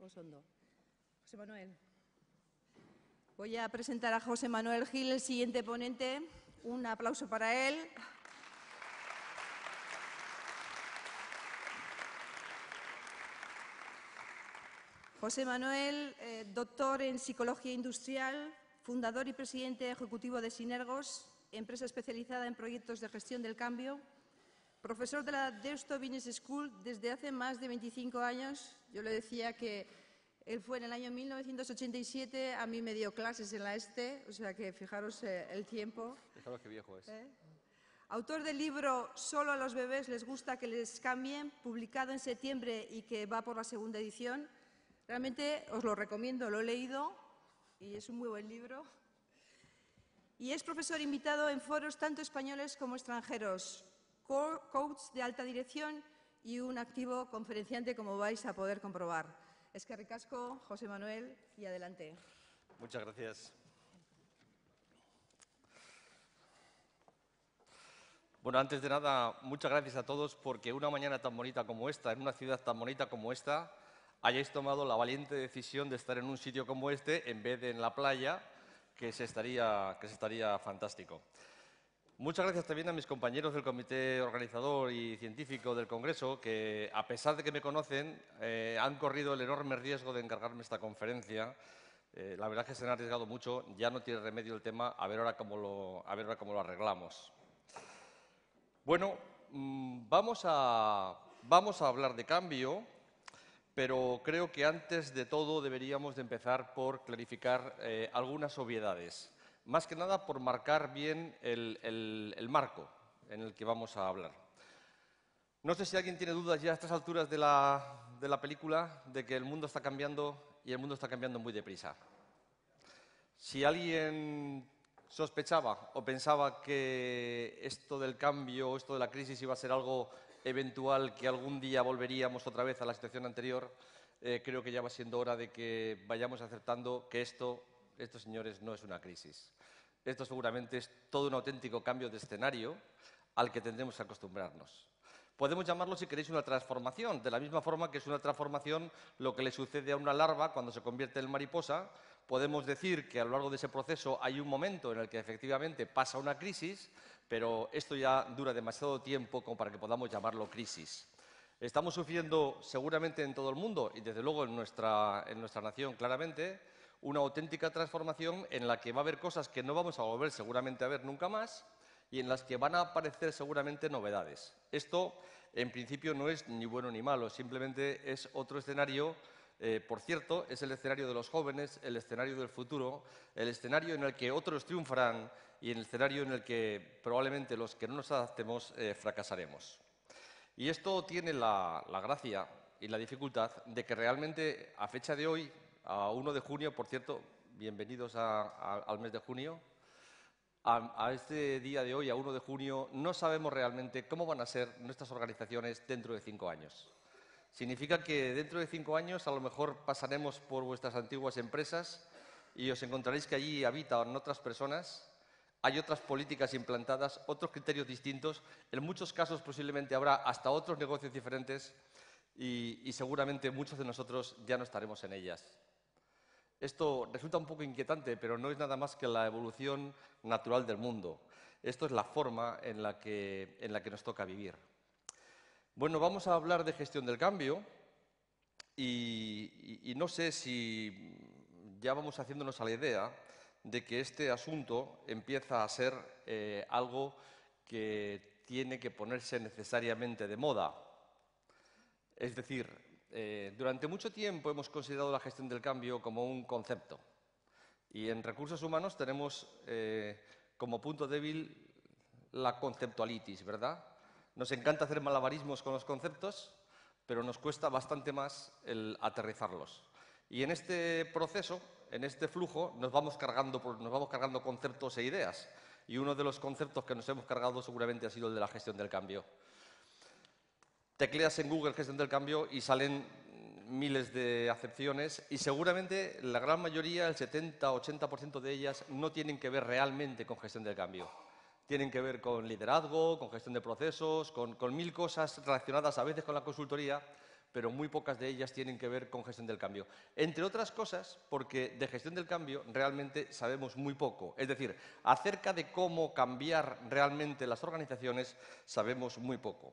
Osondo. José Manuel. Voy a presentar a José Manuel Gil, el siguiente ponente. Un aplauso para él. José Manuel, doctor en Psicología Industrial, fundador y presidente ejecutivo de Sinergos, empresa especializada en proyectos de gestión del cambio, profesor de la Deusto Business School desde hace más de 25 años. Yo le decía que él fue en el año 1987, a mí me dio clases en la o sea que fijaros el tiempo. Fijaros qué viejo es. Autor del libro Solo a los bebés les gusta que les cambien, publicado en septiembre y que va por la segunda edición. Realmente os lo recomiendo, lo he leído y es un muy buen libro. Y es profesor invitado en foros tanto españoles como extranjeros, coach de alta dirección y un activo conferenciante, como vais a poder comprobar. Eskerrik asko, José Manuel, y adelante. Muchas gracias. Bueno, antes de nada, muchas gracias a todos porque una mañana tan bonita como esta, en una ciudad tan bonita como esta, hayáis tomado la valiente decisión de estar en un sitio como este en vez de en la playa, que se estaría fantástico. Muchas gracias también a mis compañeros del comité organizador y científico del Congreso, que a pesar de que me conocen, han corrido el enorme riesgo de encargarme esta conferencia. La verdad es que se han arriesgado mucho, ya no tiene remedio el tema, a ver ahora cómo lo arreglamos. Bueno, vamos a hablar de cambio, pero creo que antes de todo deberíamos de empezar por clarificar algunas obviedades. Más que nada por marcar bien el marco en el que vamos a hablar. No sé si alguien tiene dudas ya a estas alturas de la película de que el mundo está cambiando y el mundo está cambiando muy deprisa. Si alguien sospechaba o pensaba que esto del cambio, esto de la crisis iba a ser algo eventual, que algún día volveríamos otra vez a la situación anterior, creo que ya va siendo hora de que vayamos aceptando que esto, señores, no es una crisis. Esto seguramente es todo un auténtico cambio de escenario al que tendremos que acostumbrarnos. Podemos llamarlo, si queréis, una transformación, de la misma forma que es una transformación lo que le sucede a una larva cuando se convierte en mariposa. Podemos decir que a lo largo de ese proceso hay un momento en el que efectivamente pasa una crisis, pero esto ya dura demasiado tiempo como para que podamos llamarlo crisis. Estamos sufriendo seguramente en todo el mundo y desde luego en nuestra nación claramente una auténtica transformación en la que va a haber cosas que no vamos a volver seguramente a ver nunca más y en las que van a aparecer seguramente novedades. Esto, en principio, no es ni bueno ni malo, simplemente es otro escenario. Por cierto, es el escenario de los jóvenes, el escenario del futuro, el escenario en el que otros triunfarán y el escenario en el que probablemente los que no nos adaptemos fracasaremos. Y esto tiene la gracia y la dificultad de que realmente a fecha de hoy, a 1 de junio, por cierto, bienvenidos al mes de junio, a este día de hoy, a 1 de junio, no sabemos realmente cómo van a ser nuestras organizaciones dentro de 5 años. Significa que dentro de 5 años a lo mejor pasaremos por vuestras antiguas empresas y os encontraréis que allí habitan otras personas, hay otras políticas implantadas, otros criterios distintos, en muchos casos posiblemente habrá hasta otros negocios diferentes y seguramente muchos de nosotros ya no estaremos en ellas. Esto resulta un poco inquietante, pero no es nada más que la evolución natural del mundo. Esto es la forma en la que nos toca vivir. Bueno, vamos a hablar de gestión del cambio y no sé si ya vamos haciéndonos a la idea de que este asunto empieza a ser algo que tiene que ponerse necesariamente de moda. Es decir, durante mucho tiempo hemos considerado la gestión del cambio como un concepto y en recursos humanos tenemos como punto débil la conceptualitis, ¿verdad? Nos encanta hacer malabarismos con los conceptos, pero nos cuesta bastante más el aterrizarlos. Y en este proceso, en este flujo, nos vamos cargando conceptos e ideas. Y uno de los conceptos que nos hemos cargado seguramente ha sido el de la gestión del cambio. Tecleas en Google gestión del cambio y salen miles de acepciones y seguramente la gran mayoría, el 70-80% de ellas, no tienen que ver realmente con gestión del cambio. Tienen que ver con liderazgo, con gestión de procesos, con 1000 cosas relacionadas a veces con la consultoría, pero muy pocas de ellas tienen que ver con gestión del cambio. Entre otras cosas, porque de gestión del cambio realmente sabemos muy poco. Es decir, acerca de cómo cambiar realmente las organizaciones sabemos muy poco.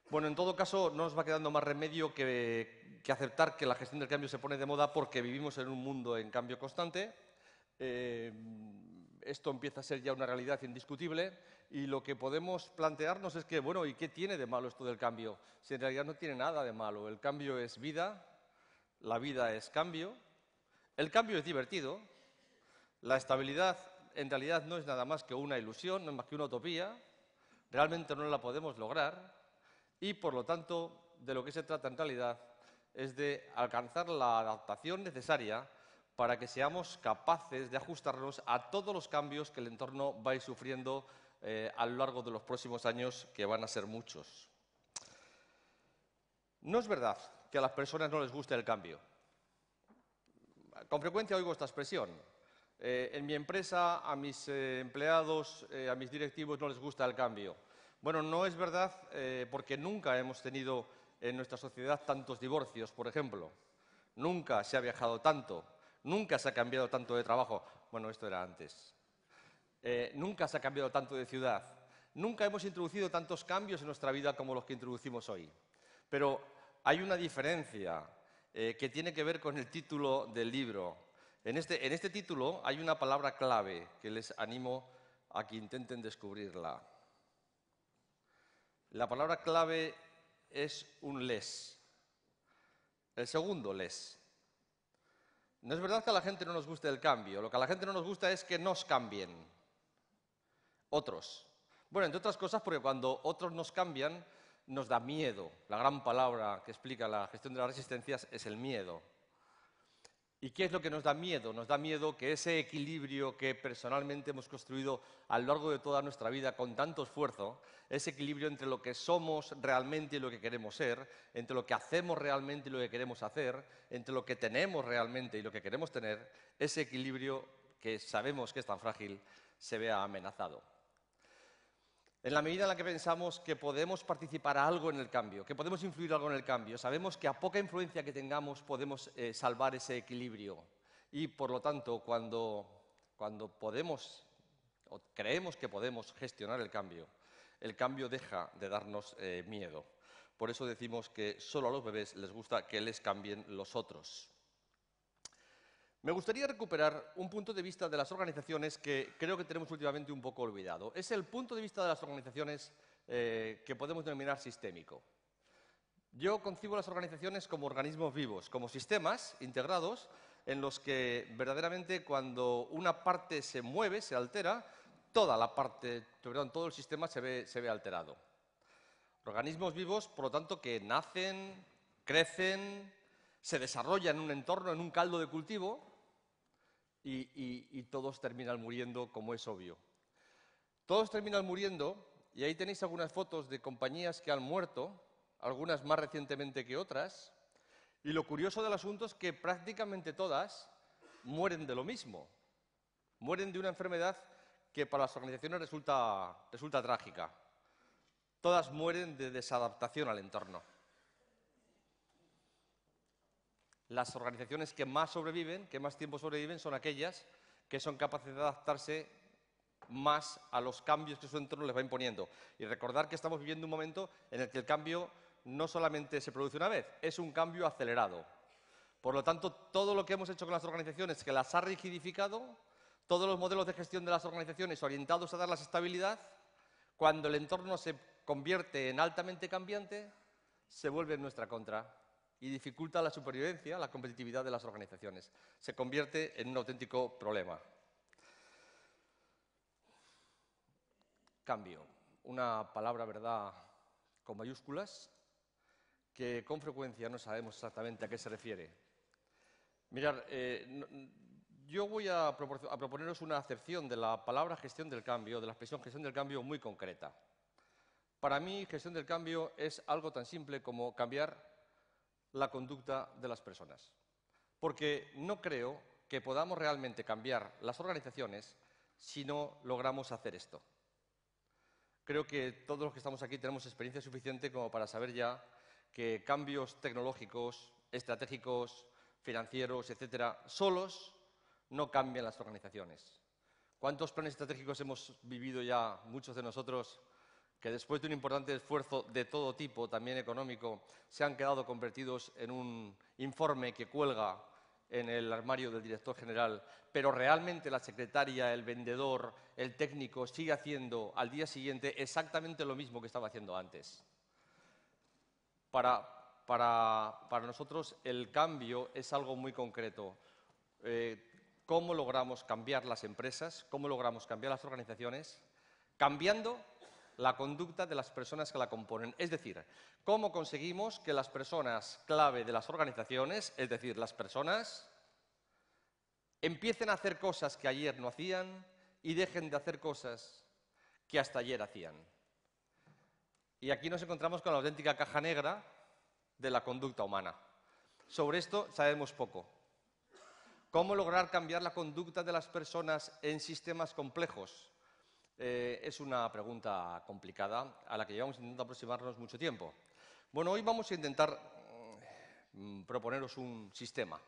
Bueno, en todo caso, no nos va quedando más remedio que aceptar que la gestión del cambio se pone de moda porque vivimos en un mundo en cambio constante. Esto empieza a ser ya una realidad indiscutible y lo que podemos plantearnos es que, bueno, ¿y qué tiene de malo esto del cambio? Si en realidad no tiene nada de malo. El cambio es vida, la vida es cambio, el cambio es divertido, la estabilidad en realidad no es nada más que una ilusión, no es más que una utopía, realmente no la podemos lograr y, por lo tanto, de lo que se trata en realidad es de alcanzar la adaptación necesaria para que seamos capaces de ajustarnos a todos los cambios que el entorno va a ir sufriendo a lo largo de los próximos años, que van a ser muchos. No es verdad que a las personas no les guste el cambio. Con frecuencia oigo esta expresión. En mi empresa, a mis empleados, a mis directivos no les gusta el cambio. Bueno, no es verdad porque nunca hemos tenido en nuestra sociedad tantos divorcios, por ejemplo. Nunca se ha viajado tanto. Nunca se ha cambiado tanto de trabajo. Bueno, esto era antes. Nunca se ha cambiado tanto de ciudad. Nunca hemos introducido tantos cambios en nuestra vida como los que introducimos hoy. Pero hay una diferencia que tiene que ver con el título del libro. En este título hay una palabra clave que les animo a que intenten descubrirla. La palabra clave es un les. El segundo les. No es verdad que a la gente no nos guste el cambio. Lo que a la gente no nos gusta es que nos cambien. Otros. Bueno, entre otras cosas porque cuando otros nos cambian nos da miedo. La gran palabra que explica la gestión de las resistencias es el miedo. ¿Y qué es lo que nos da miedo? Nos da miedo que ese equilibrio que personalmente hemos construido a lo largo de toda nuestra vida con tanto esfuerzo, ese equilibrio entre lo que somos realmente y lo que queremos ser, entre lo que hacemos realmente y lo que queremos hacer, entre lo que tenemos realmente y lo que queremos tener, ese equilibrio que sabemos que es tan frágil, se vea amenazado. En la medida en la que pensamos que podemos participar algo en el cambio, que podemos influir algo en el cambio, sabemos que a poca influencia que tengamos podemos salvar ese equilibrio. Y, por lo tanto, cuando podemos o creemos que podemos gestionar el cambio deja de darnos miedo. Por eso decimos que solo a los bebés les gusta que les cambien los otros. Me gustaría recuperar un punto de vista de las organizaciones que creo que tenemos últimamente un poco olvidado. Es el punto de vista de las organizaciones que podemos denominar sistémico. Yo concibo las organizaciones como organismos vivos, como sistemas integrados en los que verdaderamente cuando una parte se mueve, se altera, todo el sistema se ve alterado. Organismos vivos, por lo tanto, que nacen, crecen, se desarrollan en un entorno, en un caldo de cultivo, y todos terminan muriendo, como es obvio. Todos terminan muriendo, y ahí tenéis algunas fotos de compañías que han muerto, algunas más recientemente que otras, y lo curioso del asunto es que prácticamente todas mueren de lo mismo. Mueren de una enfermedad que para las organizaciones resulta trágica. Todas mueren de desadaptación al entorno. Las organizaciones que más sobreviven, que más tiempo sobreviven, son aquellas que son capaces de adaptarse más a los cambios que su entorno les va imponiendo. Y recordar que estamos viviendo un momento en el que el cambio no solamente se produce una vez, es un cambio acelerado. Por lo tanto, todo lo que hemos hecho con las organizaciones, que las ha rigidificado, todos los modelos de gestión de las organizaciones orientados a darles estabilidad, cuando el entorno se convierte en altamente cambiante, se vuelve en nuestra contra y dificulta la supervivencia, la competitividad de las organizaciones. Se convierte en un auténtico problema. Cambio, una palabra, ¿verdad?, con mayúsculas, que con frecuencia no sabemos exactamente a qué se refiere. Mirad, yo voy a proponeros una acepción de la palabra gestión del cambio, de la expresión gestión del cambio muy concreta. Para mí, gestión del cambio es algo tan simple como cambiar la conducta de las personas. Porque no creo que podamos realmente cambiar las organizaciones si no logramos hacer esto. Creo que todos los que estamos aquí tenemos experiencia suficiente como para saber ya que cambios tecnológicos, estratégicos, financieros, etcétera, solos no cambian las organizaciones. ¿Cuántos planes estratégicos hemos vivido ya, muchos de nosotros, que después de un importante esfuerzo de todo tipo, también económico, se han quedado convertidos en un informe que cuelga en el armario del director general, pero realmente la secretaria, el vendedor, el técnico sigue haciendo al día siguiente exactamente lo mismo que estaba haciendo antes? Para nosotros el cambio es algo muy concreto. ¿Cómo logramos cambiar las empresas? ¿Cómo logramos cambiar las organizaciones? Cambiando la conducta de las personas que la componen. Es decir, ¿cómo conseguimos que las personas clave de las organizaciones, es decir, las personas, empiecen a hacer cosas que ayer no hacían y dejen de hacer cosas que hasta ayer hacían? Y aquí nos encontramos con la auténtica caja negra de la conducta humana. Sobre esto sabemos poco. ¿Cómo lograr cambiar la conducta de las personas en sistemas complejos? Es una pregunta complicada a la que llevamos intentando aproximarnos mucho tiempo. Bueno, hoy vamos a intentar proponeros un sistema,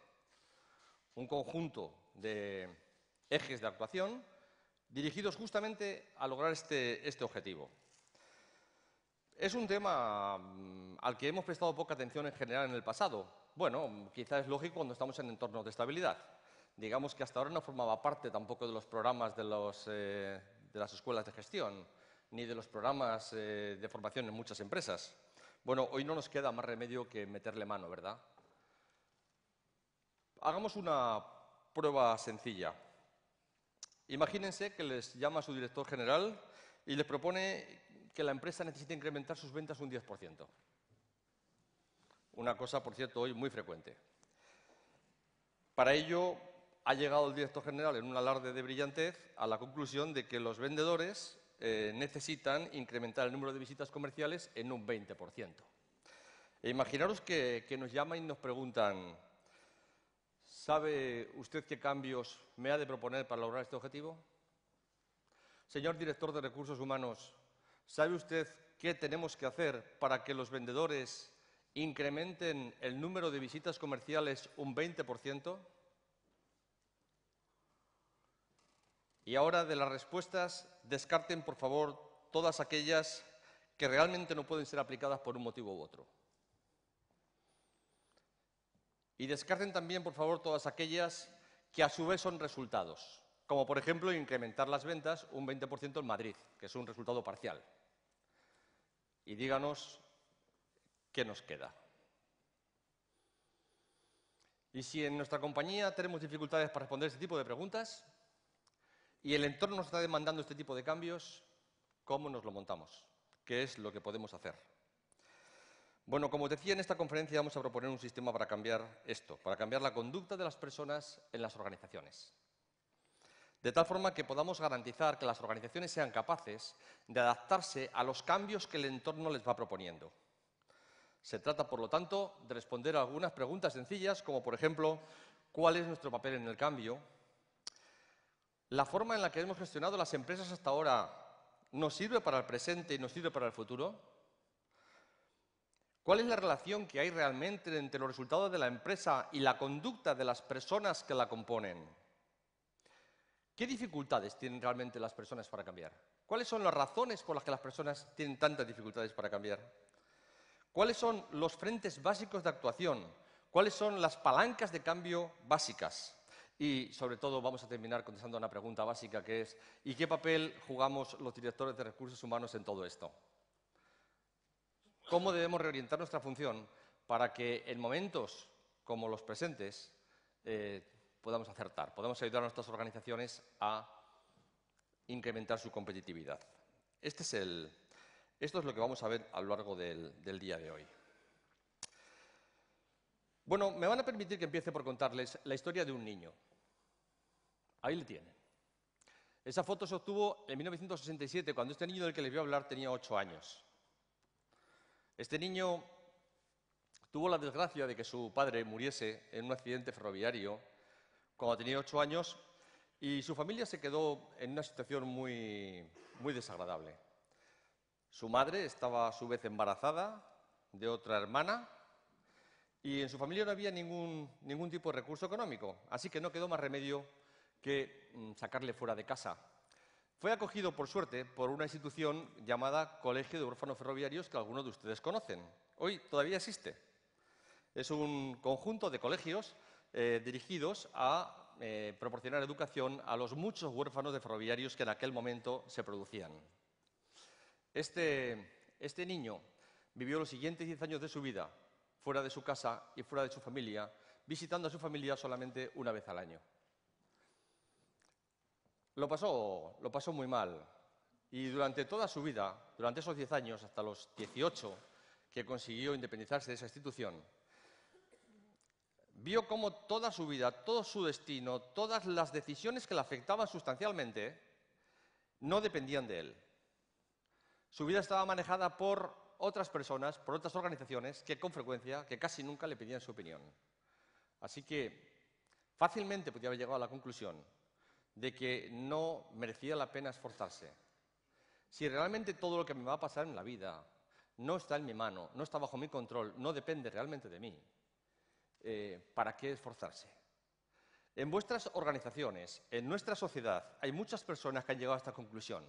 un conjunto de ejes de actuación dirigidos justamente a lograr este objetivo. Es un tema al que hemos prestado poca atención en general en el pasado. Bueno, quizá es lógico cuando estamos en entornos de estabilidad. Digamos que hasta ahora no formaba parte tampoco de los programas de las escuelas de gestión, ni de los programas de formación en muchas empresas. Bueno, hoy no nos queda más remedio que meterle mano, ¿verdad? Hagamos una prueba sencilla. Imagínense que les llama su director general y les propone que la empresa necesita incrementar sus ventas un 10%. Una cosa, por cierto, hoy muy frecuente. Para ello, ha llegado el director general en un alarde de brillantez a la conclusión de que los vendedores necesitan incrementar el número de visitas comerciales en un 20%. Imaginaros que nos llaman y nos preguntan: ¿sabe usted qué cambios me ha de proponer para lograr este objetivo? Señor director de Recursos Humanos, ¿sabe usted qué tenemos que hacer para que los vendedores incrementen el número de visitas comerciales un 20%? Y ahora, de las respuestas, descarten, por favor, todas aquellas que realmente no pueden ser aplicadas por un motivo u otro. Y descarten también, por favor, todas aquellas que a su vez son resultados, como por ejemplo incrementar las ventas un 20% en Madrid, que es un resultado parcial. Y díganos qué nos queda. Y si en nuestra compañía tenemos dificultades para responder este tipo de preguntas y el entorno nos está demandando este tipo de cambios, ¿cómo nos lo montamos? ¿Qué es lo que podemos hacer? Bueno, como os decía, en esta conferencia vamos a proponer un sistema para cambiar esto, para cambiar la conducta de las personas en las organizaciones. De tal forma que podamos garantizar que las organizaciones sean capaces de adaptarse a los cambios que el entorno les va proponiendo. Se trata, por lo tanto, de responder a algunas preguntas sencillas, como por ejemplo, ¿cuál es nuestro papel en el cambio? ¿La forma en la que hemos gestionado las empresas hasta ahora nos sirve para el presente y nos sirve para el futuro? ¿Cuál es la relación que hay realmente entre los resultados de la empresa y la conducta de las personas que la componen? ¿Qué dificultades tienen realmente las personas para cambiar? ¿Cuáles son las razones por las que las personas tienen tantas dificultades para cambiar? ¿Cuáles son los frentes básicos de actuación? ¿Cuáles son las palancas de cambio básicas? Y, sobre todo, vamos a terminar contestando a una pregunta básica que es: ¿y qué papel jugamos los directores de recursos humanos en todo esto? ¿Cómo debemos reorientar nuestra función para que en momentos como los presentes podamos acertar, podamos ayudar a nuestras organizaciones a incrementar su competitividad? Esto es lo que vamos a ver a lo largo del día de hoy. Bueno, me van a permitir que empiece por contarles la historia de un niño. Ahí le tienen. Esa foto se obtuvo en 1967, cuando este niño del que les voy a hablar tenía 8 años. Este niño tuvo la desgracia de que su padre muriese en un accidente ferroviario cuando tenía 8 años y su familia se quedó en una situación muy desagradable. Su madre estaba a su vez embarazada de otra hermana y en su familia no había ningún tipo de recurso económico, así que no quedó más remedio que sacarle fuera de casa. Fue acogido, por suerte, por una institución llamada Colegio de Huérfanos Ferroviarios, que algunos de ustedes conocen. Hoy todavía existe. Es un conjunto de colegios dirigidos a proporcionar educación a los muchos huérfanos de ferroviarios que en aquel momento se producían. Este niño vivió los siguientes 10 años de su vida fuera de su casa y fuera de su familia, visitando a su familia solamente una vez al año. Lo pasó muy mal y durante toda su vida, durante esos 10 años, hasta los 18, que consiguió independizarse de esa institución, vio cómo toda su vida, todo su destino, todas las decisiones que le afectaban sustancialmente no dependían de él. Su vida estaba manejada por otras personas, por otras organizaciones que con frecuencia, que casi nunca le pedían su opinión. Así que fácilmente podía haber llegado a la conclusión de que no merecía la pena esforzarse. Si realmente todo lo que me va a pasar en la vida no está en mi mano, no está bajo mi control, no depende realmente de mí, ¿para qué esforzarse? En vuestras organizaciones, en nuestra sociedad, hay muchas personas que han llegado a esta conclusión.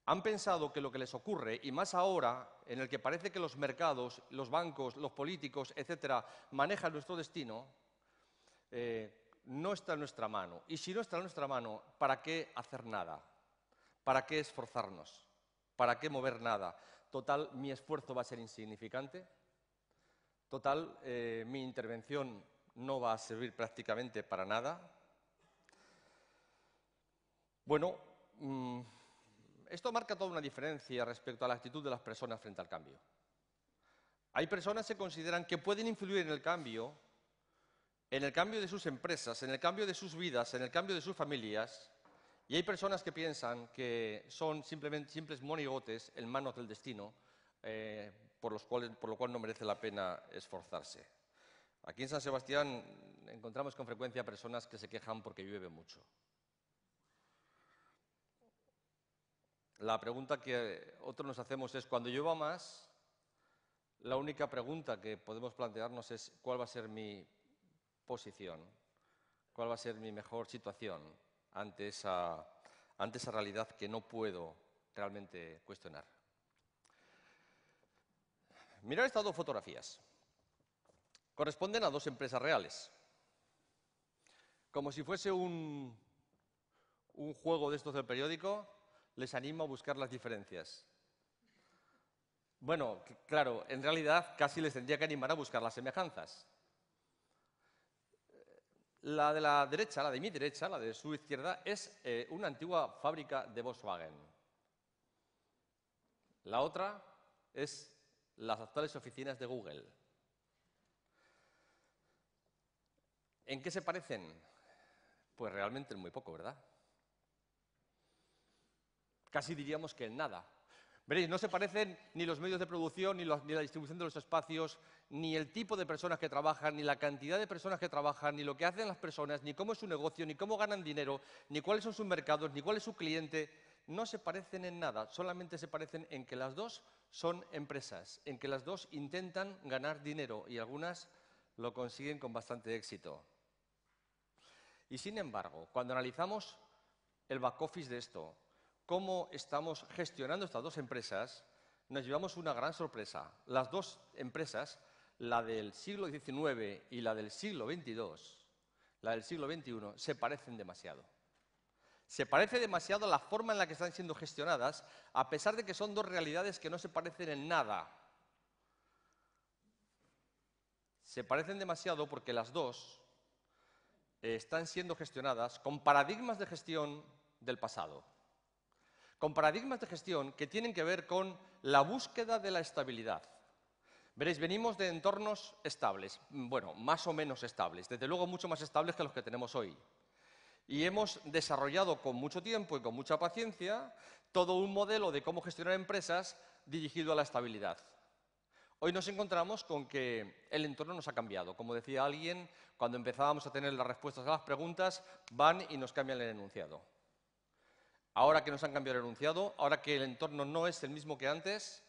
Han pensado que lo que les ocurre, y más ahora, en el que parece que los mercados, los bancos, los políticos, etcétera, manejan nuestro destino, no está en nuestra mano. Y si no está en nuestra mano, ¿para qué hacer nada? ¿Para qué esforzarnos? ¿Para qué mover nada? Total, mi esfuerzo va a ser insignificante. Total, mi intervención no va a servir prácticamente para nada. Bueno, esto marca toda una diferencia respecto a la actitud de las personas frente al cambio. Hay personas que consideran que pueden influir en el cambio de sus empresas, en el cambio de sus vidas, en el cambio de sus familias, y hay personas que piensan que son simplemente simples monigotes en manos del destino, por lo cual no merece la pena esforzarse. Aquí en San Sebastián encontramos con frecuencia personas que se quejan porque llueve mucho. La pregunta que otros nos hacemos es, cuando llueva más, la única pregunta que podemos plantearnos es ¿cuál va a ser mi posición? ¿Cuál va a ser mi mejor situación ante esa realidad que no puedo realmente cuestionar? Mirad estas dos fotografías. Corresponden a dos empresas reales. Como si fuese un juego de estos del periódico, les animo a buscar las diferencias. Bueno, claro, en realidad casi les tendría que animar a buscar las semejanzas. La de la derecha, la de mi derecha, la de su izquierda, es una antigua fábrica de Volkswagen. La otra es las actuales oficinas de Google. ¿En qué se parecen? Pues realmente en muy poco, ¿verdad? Casi diríamos que en nada. Veréis, no se parecen ni los medios de producción, ni la distribución de los espacios, ni el tipo de personas que trabajan, ni la cantidad de personas que trabajan, ni lo que hacen las personas, ni cómo es su negocio, ni cómo ganan dinero, ni cuáles son sus mercados, ni cuál es su cliente. No se parecen en nada, solamente se parecen en que las dos son empresas, en que las dos intentan ganar dinero y algunas lo consiguen con bastante éxito. Y sin embargo, cuando analizamos el back office de esto, cómo estamos gestionando estas dos empresas, nos llevamos una gran sorpresa. Las dos empresas, la del siglo XIX y la del siglo XXII, la del siglo XXI, se parecen demasiado. Se parece demasiado la forma en la que están siendo gestionadas, a pesar de que son dos realidades que no se parecen en nada. Se parecen demasiado porque las dos están siendo gestionadas con paradigmas de gestión del pasado. Con paradigmas de gestión que tienen que ver con la búsqueda de la estabilidad. Veréis, venimos de entornos estables, bueno, más o menos estables, desde luego mucho más estables que los que tenemos hoy. Y hemos desarrollado con mucho tiempo y con mucha paciencia todo un modelo de cómo gestionar empresas dirigido a la estabilidad. Hoy nos encontramos con que el entorno nos ha cambiado. Como decía alguien, cuando empezábamos a tener las respuestas a las preguntas, van y nos cambian el enunciado. Ahora que nos han cambiado el enunciado, ahora que el entorno no es el mismo que antes,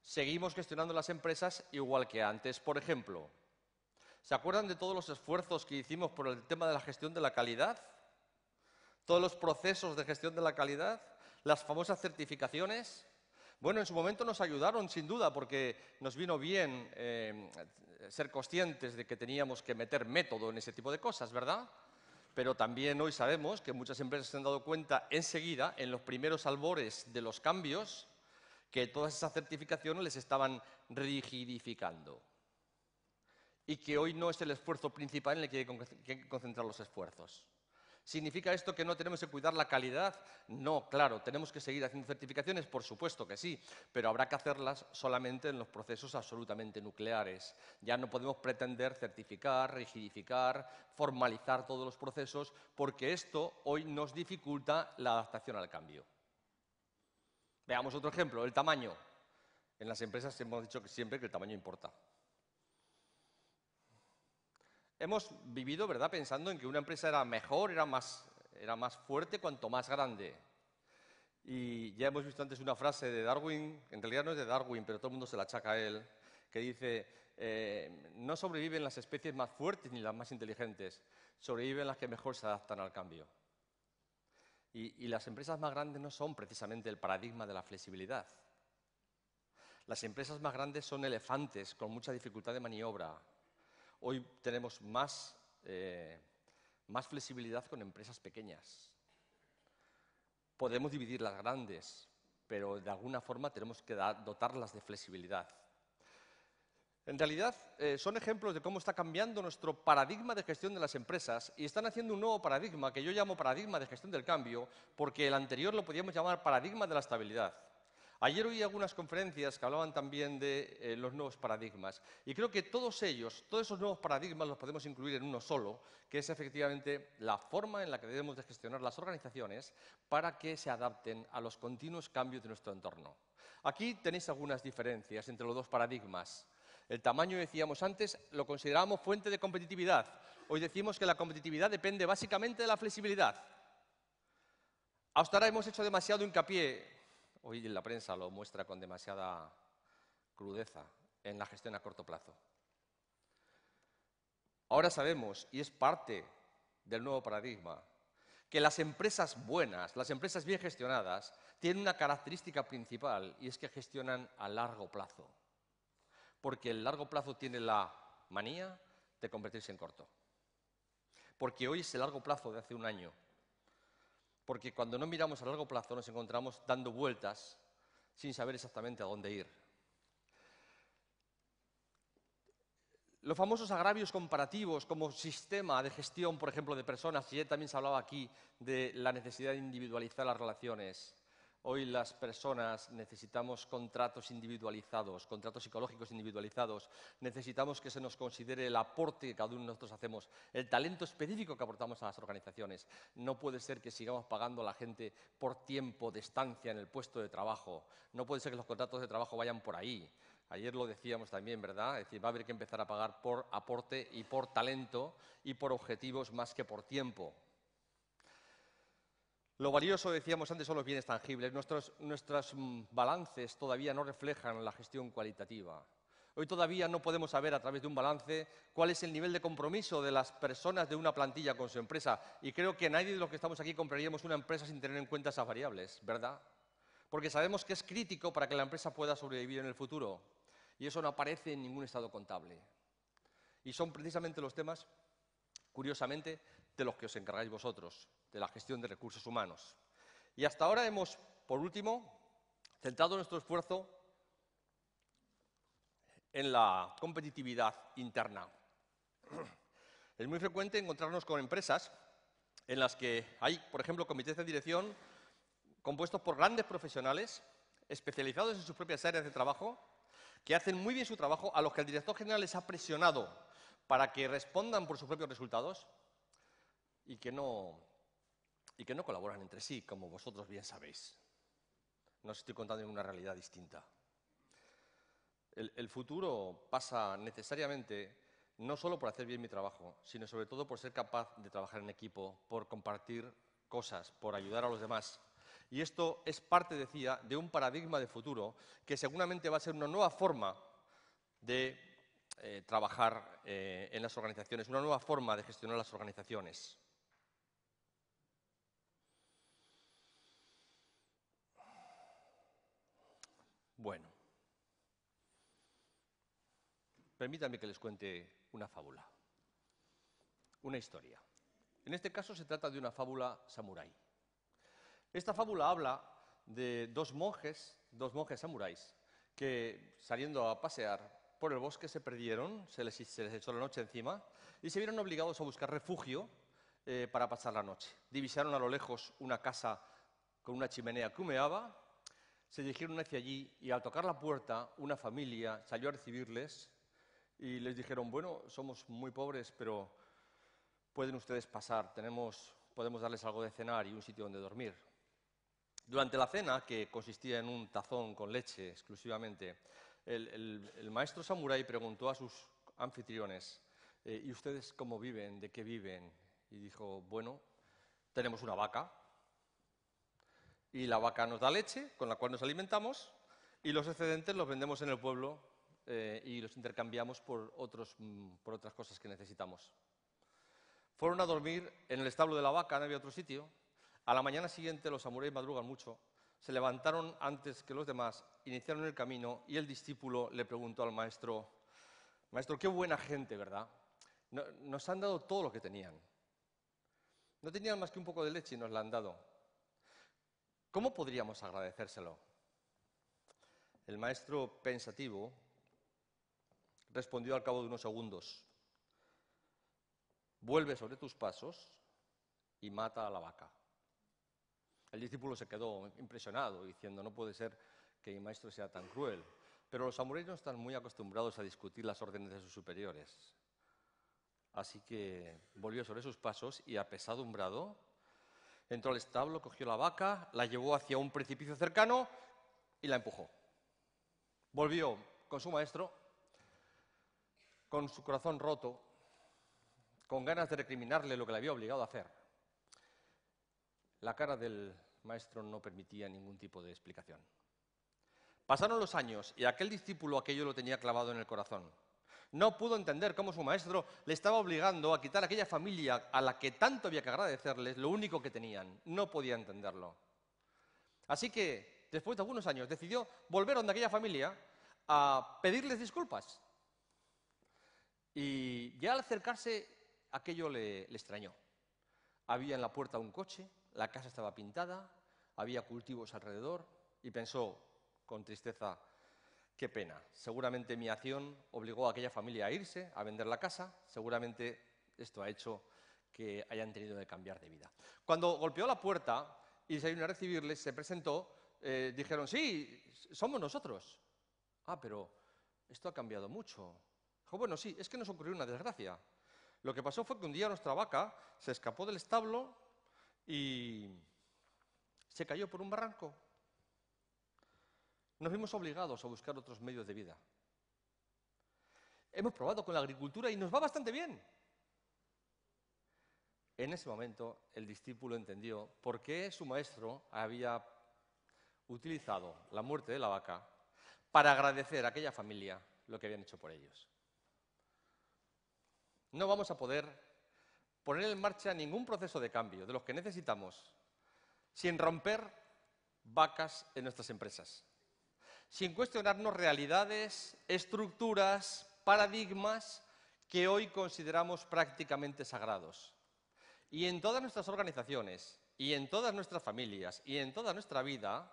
seguimos gestionando las empresas igual que antes. Por ejemplo, ¿se acuerdan de todos los esfuerzos que hicimos por el tema de la gestión de la calidad? Todos los procesos de gestión de la calidad, las famosas certificaciones. Bueno, en su momento nos ayudaron, sin duda, porque nos vino bien ser conscientes de que teníamos que meter método en ese tipo de cosas, ¿verdad? Pero también hoy sabemos que muchas empresas se han dado cuenta enseguida, en los primeros albores de los cambios, que todas esas certificaciones les estaban rigidificando. Y que hoy no es el esfuerzo principal en el que hay que concentrar los esfuerzos. ¿Significa esto que no tenemos que cuidar la calidad? No, claro, tenemos que seguir haciendo certificaciones, por supuesto que sí, pero habrá que hacerlas solamente en los procesos absolutamente nucleares. Ya no podemos pretender certificar, rigidificar, formalizar todos los procesos, porque esto hoy nos dificulta la adaptación al cambio. Veamos otro ejemplo, el tamaño. En las empresas hemos dicho que siempre que el tamaño importa. Hemos vivido, ¿verdad?, pensando en que una empresa era mejor, era más fuerte cuanto más grande. Y ya hemos visto antes una frase de Darwin, en realidad no es de Darwin, pero todo el mundo se la achaca a él, que dice, no sobreviven las especies más fuertes ni las más inteligentes, sobreviven las que mejor se adaptan al cambio. Y las empresas más grandes no son precisamente el paradigma de la flexibilidad. Las empresas más grandes son elefantes con mucha dificultad de maniobra. Hoy tenemos más flexibilidad con empresas pequeñas. Podemos dividir las grandes, pero de alguna forma tenemos que dotarlas de flexibilidad. En realidad, son ejemplos de cómo está cambiando nuestro paradigma de gestión de las empresas y están haciendo un nuevo paradigma que yo llamo paradigma de gestión del cambio, porque el anterior lo podíamos llamar paradigma de la estabilidad. Ayer oí algunas conferencias que hablaban también de los nuevos paradigmas y creo que todos esos nuevos paradigmas los podemos incluir en uno solo, que es efectivamente la forma en la que debemos de gestionar las organizaciones para que se adapten a los continuos cambios de nuestro entorno. Aquí tenéis algunas diferencias entre los dos paradigmas. El tamaño, decíamos antes, lo considerábamos fuente de competitividad. Hoy decimos que la competitividad depende básicamente de la flexibilidad. Hasta ahora hemos hecho demasiado hincapié, hoy la prensa lo muestra con demasiada crudeza, en la gestión a corto plazo. Ahora sabemos, y es parte del nuevo paradigma, que las empresas buenas, las empresas bien gestionadas, tienen una característica principal y es que gestionan a largo plazo. Porque el largo plazo tiene la manía de convertirse en corto. Porque hoy es el largo plazo de hace un año. Porque cuando no miramos a largo plazo nos encontramos dando vueltas sin saber exactamente a dónde ir. Los famosos agravios comparativos como sistema de gestión, por ejemplo, de personas, y también se hablaba aquí de la necesidad de individualizar las relaciones. Hoy las personas necesitamos contratos individualizados, contratos psicológicos individualizados. Necesitamos que se nos considere el aporte que cada uno de nosotros hacemos, el talento específico que aportamos a las organizaciones. No puede ser que sigamos pagando a la gente por tiempo de estancia en el puesto de trabajo. No puede ser que los contratos de trabajo vayan por ahí. Ayer lo decíamos también, ¿verdad? Es decir, va a haber que empezar a pagar por aporte y por talento y por objetivos más que por tiempo. Lo valioso, decíamos antes, son los bienes tangibles. Nuestros balances todavía no reflejan la gestión cualitativa. Hoy todavía no podemos saber a través de un balance cuál es el nivel de compromiso de las personas de una plantilla con su empresa. Y creo que nadie de los que estamos aquí compraríamos una empresa sin tener en cuenta esas variables, ¿verdad? Porque sabemos que es crítico para que la empresa pueda sobrevivir en el futuro. Y eso no aparece en ningún estado contable. Y son precisamente los temas, curiosamente, de los que os encargáis vosotros, de la gestión de recursos humanos. Y hasta ahora hemos, por último, centrado nuestro esfuerzo en la competitividad interna. Es muy frecuente encontrarnos con empresas en las que hay, por ejemplo, comités de dirección compuestos por grandes profesionales especializados en sus propias áreas de trabajo, que hacen muy bien su trabajo, a los que el director general les ha presionado para que respondan por sus propios resultados y que no colaboran entre sí, como vosotros bien sabéis. No os estoy contando ninguna realidad distinta. El futuro pasa necesariamente no solo por hacer bien mi trabajo, sino sobre todo por ser capaz de trabajar en equipo, por compartir cosas, por ayudar a los demás. Y esto es parte, decía, de un paradigma de futuro que seguramente va a ser una nueva forma de trabajar en las organizaciones, una nueva forma de gestionar las organizaciones. Bueno, permítanme que les cuente una fábula, una historia. En este caso se trata de una fábula samurái. Esta fábula habla de dos monjes samuráis, que saliendo a pasear por el bosque se perdieron, se les echó la noche encima y se vieron obligados a buscar refugio para pasar la noche. Divisaron a lo lejos una casa con una chimenea que humeaba, se dirigieron hacia allí y al tocar la puerta una familia salió a recibirles y les dijeron: bueno, somos muy pobres, pero pueden ustedes pasar, podemos darles algo de cenar y un sitio donde dormir. Durante la cena, que consistía en un tazón con leche exclusivamente, el maestro samurái preguntó a sus anfitriones: ¿y ustedes cómo viven? ¿De qué viven? Y dijo: bueno, tenemos una vaca, y la vaca nos da leche, con la cual nos alimentamos, y los excedentes los vendemos en el pueblo y los intercambiamos por otras cosas que necesitamos. Fueron a dormir en el establo de la vaca, no había otro sitio. A la mañana siguiente los samuráis madrugan mucho, se levantaron antes que los demás, iniciaron el camino y el discípulo le preguntó al maestro: maestro, qué buena gente, ¿verdad? Nos han dado todo lo que tenían. No tenían más que un poco de leche y nos la han dado. ¿Cómo podríamos agradecérselo? El maestro, pensativo, respondió al cabo de unos segundos: vuelve sobre tus pasos y mata a la vaca. El discípulo se quedó impresionado, diciendo: no puede ser que mi maestro sea tan cruel. Pero los samuráis no están muy acostumbrados a discutir las órdenes de sus superiores. Así que volvió sobre sus pasos y, apesadumbrado, entró al establo, cogió la vaca, la llevó hacia un precipicio cercano y la empujó. Volvió con su maestro, con su corazón roto, con ganas de recriminarle lo que le había obligado a hacer. La cara del maestro no permitía ningún tipo de explicación. Pasaron los años y aquel discípulo aquello lo tenía clavado en el corazón. No pudo entender cómo su maestro le estaba obligando a quitar a aquella familia a la que tanto había que agradecerles lo único que tenían. No podía entenderlo. Así que, después de algunos años, decidió volver donde aquella familia a pedirles disculpas. Y ya al acercarse, aquello le extrañó. Había en la puerta un coche, la casa estaba pintada, había cultivos alrededor y pensó con tristeza: qué pena, seguramente mi acción obligó a aquella familia a irse, a vender la casa, seguramente esto ha hecho que hayan tenido que cambiar de vida. Cuando golpeó la puerta y salieron a recibirles, se presentó, dijeron: sí, somos nosotros. Ah, pero esto ha cambiado mucho. Dijo: bueno, sí, es que nos ocurrió una desgracia. Lo que pasó fue que un día nuestra vaca se escapó del establo y se cayó por un barranco. Nos vimos obligados a buscar otros medios de vida. Hemos probado con la agricultura y nos va bastante bien. En ese momento el discípulo entendió por qué su maestro había utilizado la muerte de la vaca para agradecer a aquella familia lo que habían hecho por ellos. No vamos a poder poner en marcha ningún proceso de cambio de los que necesitamos sin romper vacas en nuestras empresas, sin cuestionarnos realidades, estructuras, paradigmas que hoy consideramos prácticamente sagrados. Y en todas nuestras organizaciones, y en todas nuestras familias, y en toda nuestra vida,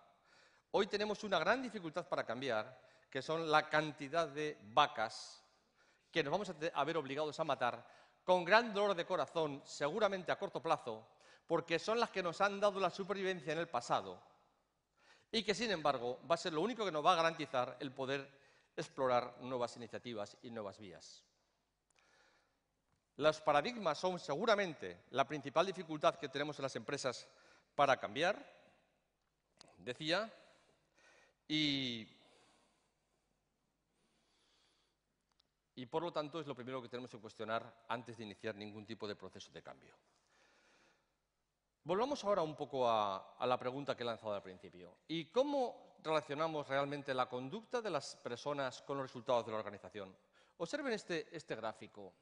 hoy tenemos una gran dificultad para cambiar, que son la cantidad de vacas que nos vamos a ver obligados a matar con gran dolor de corazón, seguramente a corto plazo, porque son las que nos han dado la supervivencia en el pasado y que, sin embargo, va a ser lo único que nos va a garantizar el poder explorar nuevas iniciativas y nuevas vías. Los paradigmas son seguramente la principal dificultad que tenemos en las empresas para cambiar, decía, y por lo tanto es lo primero que tenemos que cuestionar antes de iniciar ningún tipo de proceso de cambio. Volvamos ahora un poco a la pregunta que he lanzado al principio. ¿Y cómo relacionamos realmente la conducta de las personas con los resultados de la organización? Observen este gráfico.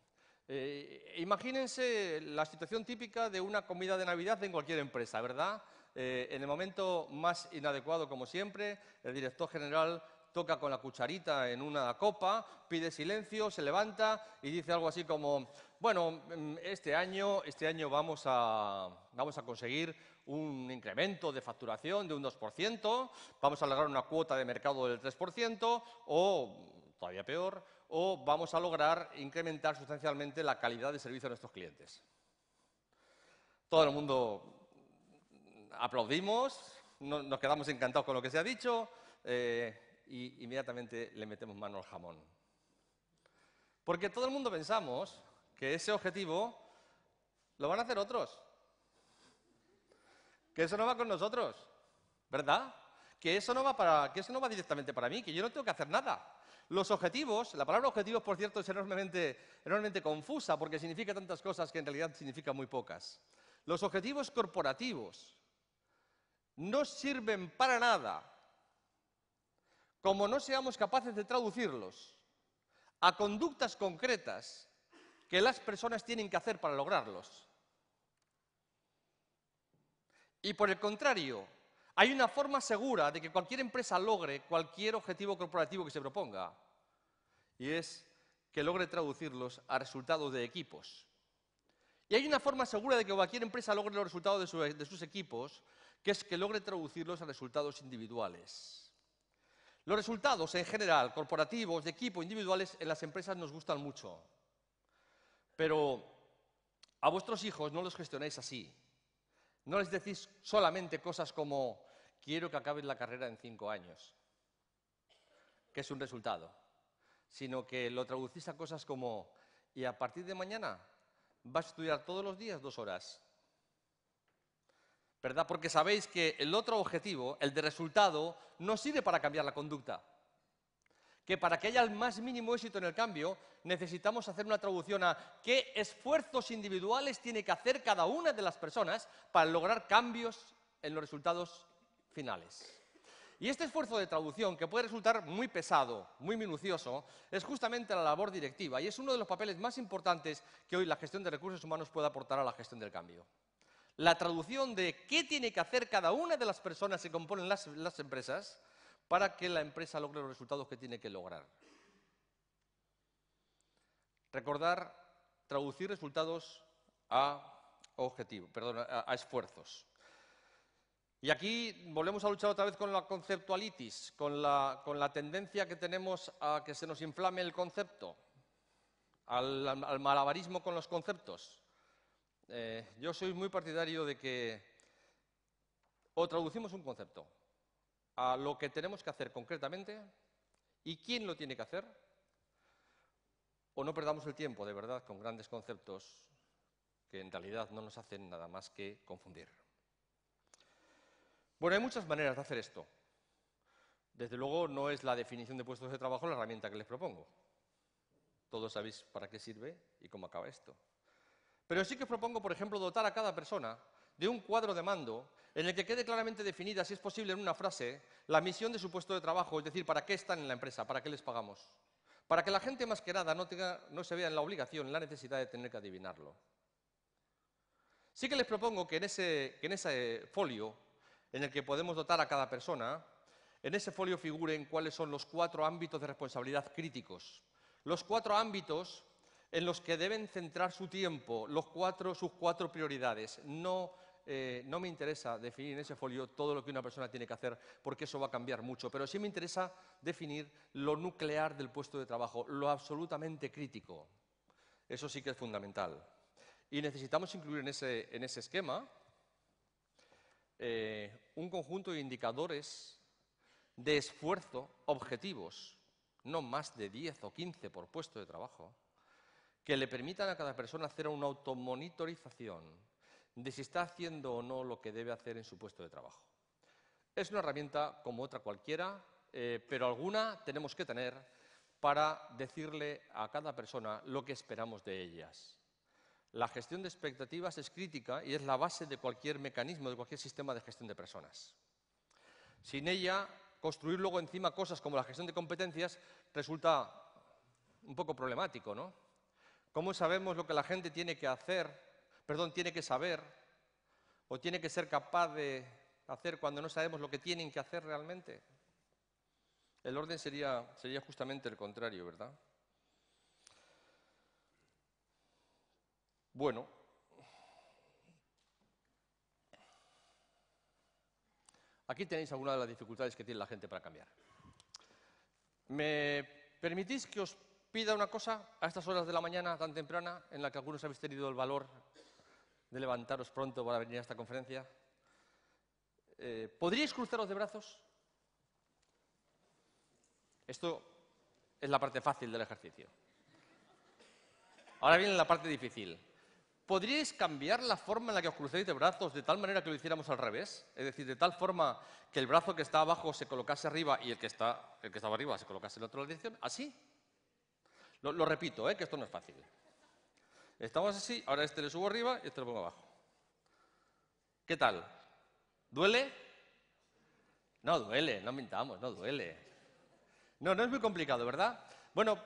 Imagínense la situación típica de una comida de Navidad en cualquier empresa, ¿verdad? En el momento más inadecuado, como siempre, el director general toca con la cucharita en una copa, pide silencio, se levanta y dice algo así como: bueno, este año vamos a conseguir un incremento de facturación de un 2%, vamos a lograr una cuota de mercado del 3%, o, todavía peor, o vamos a lograr incrementar sustancialmente la calidad de servicio de nuestros clientes. Todo el mundo aplaudimos, nos quedamos encantados con lo que se ha dicho, y inmediatamente le metemos mano al jamón. Porque todo el mundo pensamos que ese objetivo lo van a hacer otros, que eso no va con nosotros, ¿verdad? Que eso no va directamente para mí, que yo no tengo que hacer nada. Los objetivos, la palabra objetivos, por cierto, es enormemente confusa porque significa tantas cosas que en realidad significa muy pocas. Los objetivos corporativos no sirven para nada como no seamos capaces de traducirlos a conductas concretas que las personas tienen que hacer para lograrlos. Y por el contrario, hay una forma segura de que cualquier empresa logre cualquier objetivo corporativo que se proponga, y es que logre traducirlos a resultados de equipos. Y hay una forma segura de que cualquier empresa logre los resultados de sus equipos, que es que logre traducirlos a resultados individuales. Los resultados, en general, corporativos, de equipo, individuales, en las empresas nos gustan mucho. Pero a vuestros hijos no los gestionáis así. No les decís solamente cosas como: quiero que acabes la carrera en 5 años, que es un resultado, sino que lo traducís a cosas como: y a partir de mañana vas a estudiar todos los días 2 horas. ¿Verdad? Porque sabéis que el otro objetivo, el de resultado, no sirve para cambiar la conducta. Que para que haya el más mínimo éxito en el cambio, necesitamos hacer una traducción a qué esfuerzos individuales tiene que hacer cada una de las personas para lograr cambios en los resultados finales. Y este esfuerzo de traducción, que puede resultar muy pesado, muy minucioso, es justamente la labor directiva y es uno de los papeles más importantes que hoy la gestión de recursos humanos puede aportar a la gestión del cambio. La traducción de qué tiene que hacer cada una de las personas que componen las empresas para que la empresa logre los resultados que tiene que lograr. Recordar, traducir resultados a esfuerzos. Y aquí volvemos a luchar otra vez con la conceptualitis, con la tendencia que tenemos a que se nos inflame el concepto, al malabarismo con los conceptos. Yo soy muy partidario de que o traducimos un concepto a lo que tenemos que hacer concretamente y quién lo tiene que hacer, o no perdamos el tiempo, de verdad, con grandes conceptos que en realidad no nos hacen nada más que confundir. Bueno, hay muchas maneras de hacer esto. Desde luego no es la definición de puestos de trabajo la herramienta que les propongo. Todos sabéis para qué sirve y cómo acaba esto. Pero sí que os propongo, por ejemplo, dotar a cada persona de un cuadro de mando en el que quede claramente definida, si es posible en una frase, la misión de su puesto de trabajo, es decir, para qué están en la empresa, para qué les pagamos. Para que la gente más que nada no se vea en la obligación, en la necesidad de tener que adivinarlo. Sí que les propongo que en ese folio en el que podemos dotar a cada persona, en ese folio figuren cuáles son los 4 ámbitos de responsabilidad críticos. Los 4 ámbitos en los que deben centrar su tiempo, sus 4 prioridades. No me interesa definir en ese folio todo lo que una persona tiene que hacer, porque eso va a cambiar mucho, pero sí me interesa definir lo nuclear del puesto de trabajo, lo absolutamente crítico. Eso sí que es fundamental. Y necesitamos incluir en ese esquema un conjunto de indicadores de esfuerzo objetivos, no más de 10 o 15 por puesto de trabajo, que le permitan a cada persona hacer una automonitorización de si está haciendo o no lo que debe hacer en su puesto de trabajo. Es una herramienta como otra cualquiera, pero alguna tenemos que tener para decirle a cada persona lo que esperamos de ellas. La gestión de expectativas es crítica y es la base de cualquier mecanismo, de cualquier sistema de gestión de personas. Sin ella, construir luego encima cosas como la gestión de competencias resulta un poco problemático, ¿no? ¿Cómo sabemos lo que la gente tiene que tiene que saber o tiene que ser capaz de hacer cuando no sabemos lo que tienen que hacer realmente? El orden sería justamente el contrario, ¿verdad? Bueno, aquí tenéis algunas de las dificultades que tiene la gente para cambiar. ¿Me permitís que os pida una cosa a estas horas de la mañana tan temprana, en la que algunos habéis tenido el valor de levantaros pronto para venir a esta conferencia? ¿Podríais cruzaros de brazos? Esto es la parte fácil del ejercicio. Ahora viene la parte difícil. ¿Podríais cambiar la forma en la que os crucéis de brazos de tal manera que lo hiciéramos al revés? Es decir, de tal forma que el brazo que está abajo se colocase arriba y el que estaba arriba se colocase en la otra dirección. ¿Así? Lo repito, que esto no es fácil. Estamos así, ahora este le subo arriba y este lo pongo abajo. ¿Qué tal? ¿Duele? No duele, no mintamos, no duele. No es muy complicado, ¿verdad? Bueno,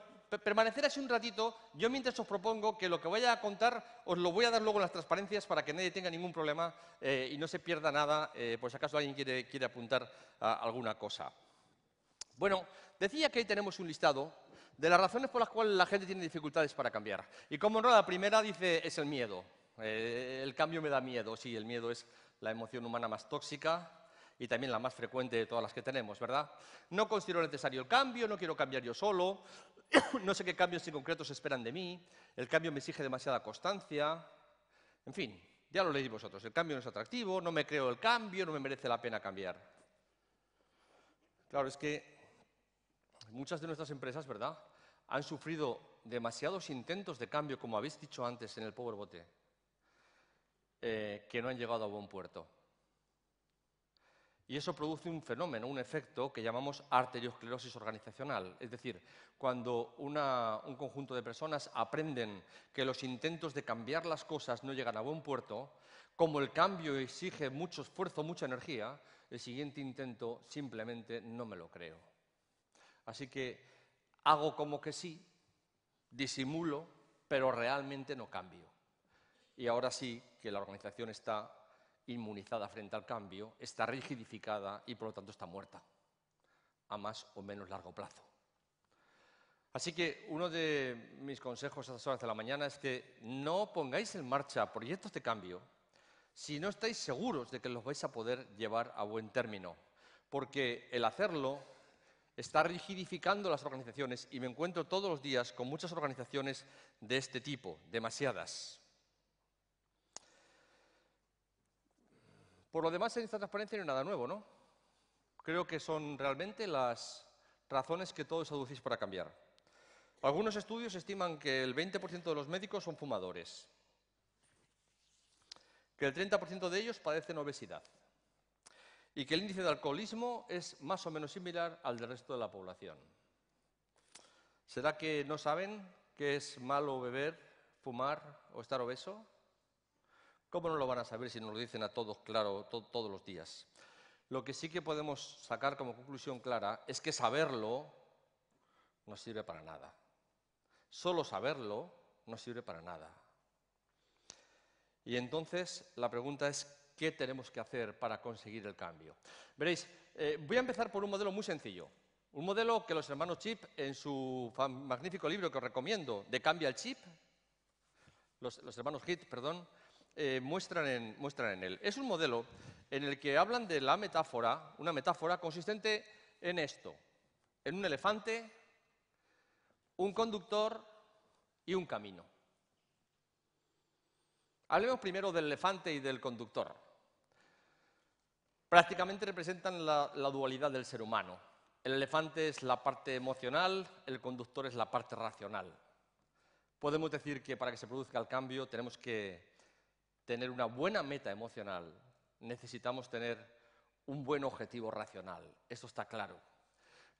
permanecer así un ratito. Yo mientras os propongo que lo que vaya a contar os lo voy a dar luego en las transparencias para que nadie tenga ningún problema y no se pierda nada, por si acaso alguien quiere apuntar a alguna cosa. Bueno, decía que ahí tenemos un listado de las razones por las cuales la gente tiene dificultades para cambiar. Y como no, la primera dice es el miedo. El cambio me da miedo. Sí, el miedo es la emoción humana más tóxica y también la más frecuente de todas las que tenemos, ¿verdad? No considero necesario el cambio, no quiero cambiar yo solo, no sé qué cambios en concreto se esperan de mí, el cambio me exige demasiada constancia, en fin, ya lo leéis vosotros, el cambio no es atractivo, no me creo el cambio, no me merece la pena cambiar. Claro, es que muchas de nuestras empresas, ¿verdad?, han sufrido demasiados intentos de cambio, como habéis dicho antes en el Power Bote, que no han llegado a buen puerto. Y eso produce un fenómeno, un efecto que llamamos arteriosclerosis organizacional. Es decir, cuando un conjunto de personas aprenden que los intentos de cambiar las cosas no llegan a buen puerto, como el cambio exige mucho esfuerzo, mucha energía, el siguiente intento simplemente no me lo creo. Así que hago como que sí, disimulo, pero realmente no cambio. Y ahora sí que la organización está inmunizada frente al cambio, está rigidificada y por lo tanto está muerta, a más o menos largo plazo. Así que uno de mis consejos a estas horas de la mañana es que no pongáis en marcha proyectos de cambio si no estáis seguros de que los vais a poder llevar a buen término, porque el hacerlo está rigidificando las organizaciones y me encuentro todos los días con muchas organizaciones de este tipo, demasiadas. Por lo demás, en esta transparencia no hay nada nuevo, ¿no? Creo que son realmente las razones que todos aducís para cambiar. Algunos estudios estiman que el 20% de los médicos son fumadores, que el 30% de ellos padecen obesidad y que el índice de alcoholismo es más o menos similar al del resto de la población. ¿Será que no saben que es malo beber, fumar o estar obeso? ¿Cómo no lo van a saber si nos lo dicen a todos claro todos los días? Lo que sí que podemos sacar como conclusión clara es que saberlo no sirve para nada. Solo saberlo no sirve para nada. Y entonces la pregunta es, ¿qué tenemos que hacer para conseguir el cambio? Veréis, voy a empezar por un modelo muy sencillo. Un modelo que los hermanos Chip, en su magnífico libro que os recomiendo, de Cambia el Chip, los hermanos Hit, perdón, muestran en él. Es un modelo en el que hablan de la metáfora, una metáfora consistente en esto, en un elefante, un conductor y un camino. Hablemos primero del elefante y del conductor. Prácticamente representan la dualidad del ser humano. El elefante es la parte emocional, el conductor es la parte racional. Podemos decir que para que se produzca el cambio tenemos que tener una buena meta emocional, necesitamos tener un buen objetivo racional, eso está claro.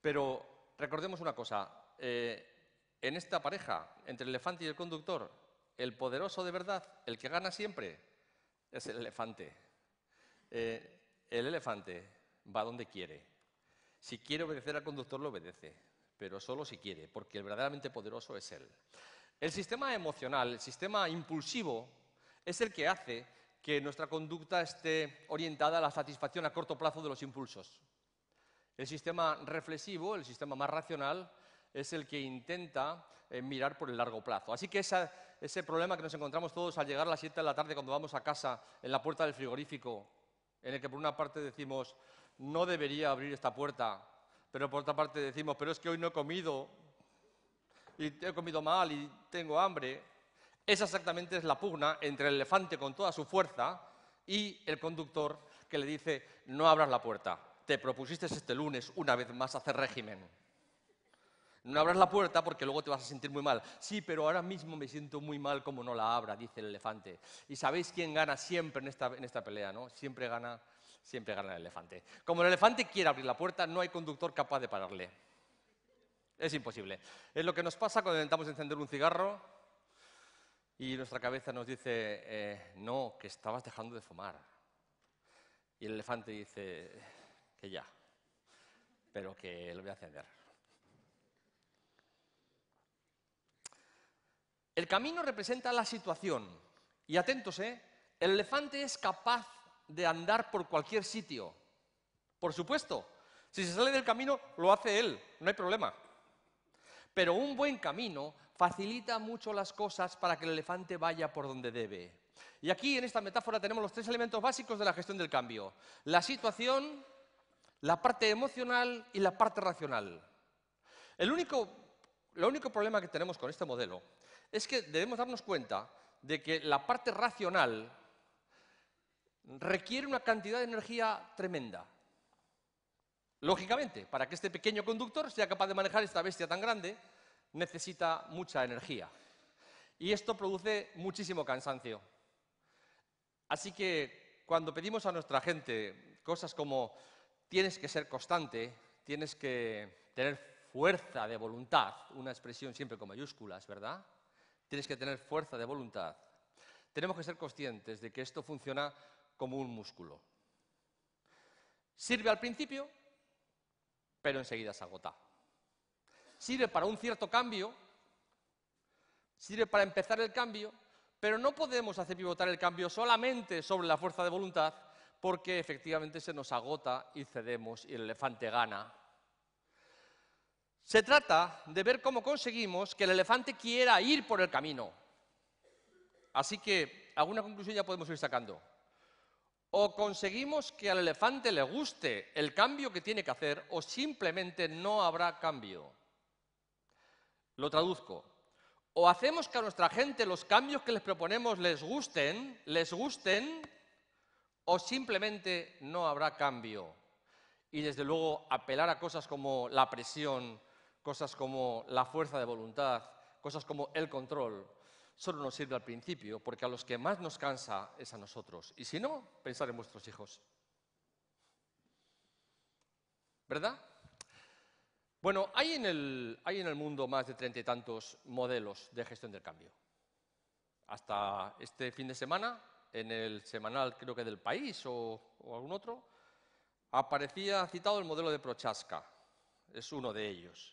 Pero recordemos una cosa, en esta pareja, entre el elefante y el conductor, el poderoso de verdad, el que gana siempre, es el elefante. El elefante va donde quiere. Si quiere obedecer al conductor, lo obedece, pero solo si quiere, porque el verdaderamente poderoso es él. El sistema emocional, el sistema impulsivo, es el que hace que nuestra conducta esté orientada a la satisfacción a corto plazo de los impulsos. El sistema reflexivo, el sistema más racional, es el que intenta mirar por el largo plazo. Así que ese problema que nos encontramos todos al llegar a las 7 de la tarde cuando vamos a casa en la puerta del frigorífico, en el que por una parte decimos, no debería abrir esta puerta, pero por otra parte decimos, pero es que hoy no he comido, y he comido mal y tengo hambre. Esa exactamente es la pugna entre el elefante con toda su fuerza y el conductor que le dice, no abras la puerta, te propusiste este lunes una vez más hacer régimen. No abras la puerta porque luego te vas a sentir muy mal. Sí, pero ahora mismo me siento muy mal como no la abra, dice el elefante. ¿Y sabéis quién gana siempre en esta pelea, no? Siempre gana el elefante. Como el elefante quiere abrir la puerta, no hay conductor capaz de pararle. Es imposible. Es lo que nos pasa cuando intentamos encender un cigarro y nuestra cabeza nos dice, no, que estabas dejando de fumar. Y el elefante dice, que ya, pero que lo voy a encender. El camino representa la situación. Y atentos, el elefante es capaz de andar por cualquier sitio. Por supuesto, si se sale del camino, lo hace él, no hay problema. Pero un buen camino facilita mucho las cosas para que el elefante vaya por donde debe. Y aquí, en esta metáfora, tenemos los 3 elementos básicos de la gestión del cambio. La situación, la parte emocional y la parte racional. El único problema que tenemos con este modelo es que debemos darnos cuenta de que la parte racional requiere una cantidad de energía tremenda. Lógicamente, para que este pequeño conductor sea capaz de manejar esta bestia tan grande, necesita mucha energía. Y esto produce muchísimo cansancio. Así que cuando pedimos a nuestra gente cosas como tienes que ser constante, tienes que tener fuerza de voluntad, una expresión siempre con mayúsculas, ¿verdad? Tienes que tener fuerza de voluntad. Tenemos que ser conscientes de que esto funciona como un músculo. Sirve al principio, pero enseguida se agota. Sirve para un cierto cambio, sirve para empezar el cambio, pero no podemos hacer pivotar el cambio solamente sobre la fuerza de voluntad, porque efectivamente se nos agota y cedemos y el elefante gana. Se trata de ver cómo conseguimos que el elefante quiera ir por el camino. Así que alguna conclusión ya podemos ir sacando. O conseguimos que al elefante le guste el cambio que tiene que hacer, o simplemente no habrá cambio. Lo traduzco. O hacemos que a nuestra gente los cambios que les proponemos les gusten, o simplemente no habrá cambio. Y desde luego apelar a cosas como la presión, cosas como la fuerza de voluntad, cosas como el control, solo nos sirve al principio, porque a los que más nos cansa es a nosotros. Y si no, pensar en vuestros hijos. ¿Verdad? Bueno, hay en el mundo más de 30 y tantos modelos de gestión del cambio. Hasta este fin de semana, en el semanal, creo que del País o algún otro, aparecía citado el modelo de Prochaska. Es uno de ellos.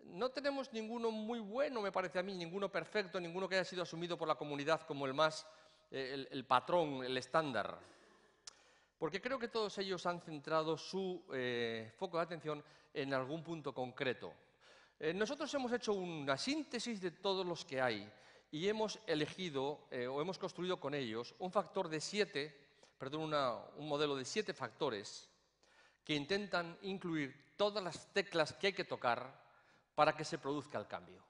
No tenemos ninguno muy bueno, me parece a mí, ninguno perfecto, ninguno que haya sido asumido por la comunidad como el patrón, el estándar. Porque creo que todos ellos han centrado su foco de atención en algún punto concreto. Nosotros hemos hecho una síntesis de todos los que hay y hemos elegido o hemos construido con ellos un modelo de 7 factores que intentan incluir todas las teclas que hay que tocar para que se produzca el cambio.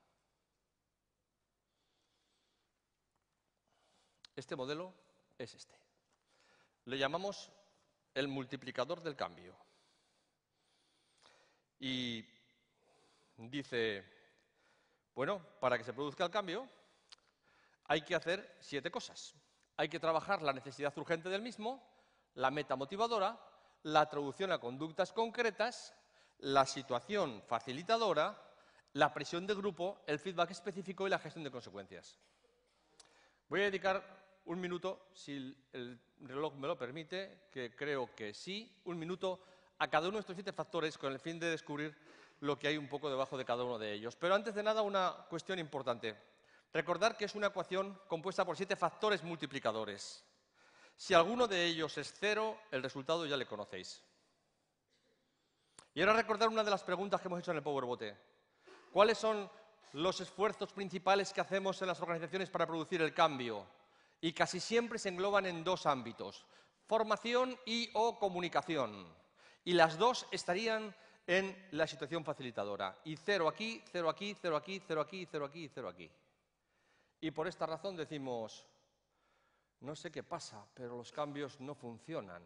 Este modelo es este. Le llamamos el multiplicador del cambio. Y dice, bueno, para que se produzca el cambio hay que hacer 7 cosas. Hay que trabajar la necesidad urgente del mismo, la meta motivadora, la traducción a conductas concretas, la situación facilitadora, la presión de grupo, el feedback específico y la gestión de consecuencias. Voy a dedicar un minuto, si el reloj me lo permite, que creo que sí, un minuto a cada uno de estos 7 factores con el fin de descubrir lo que hay un poco debajo de cada uno de ellos. Pero antes de nada, una cuestión importante. Recordar que es una ecuación compuesta por 7 factores multiplicadores. Si alguno de ellos es 0, el resultado ya le conocéis. Y ahora recordar una de las preguntas que hemos hecho en el PowerBote. ¿Cuáles son los esfuerzos principales que hacemos en las organizaciones para producir el cambio? Y casi siempre se engloban en 2 ámbitos, formación y o comunicación. Y las 2 estarían en la situación facilitadora. Y 0 aquí, 0 aquí, 0 aquí, 0 aquí, 0 aquí, 0 aquí. Y por esta razón decimos, no sé qué pasa, pero los cambios no funcionan.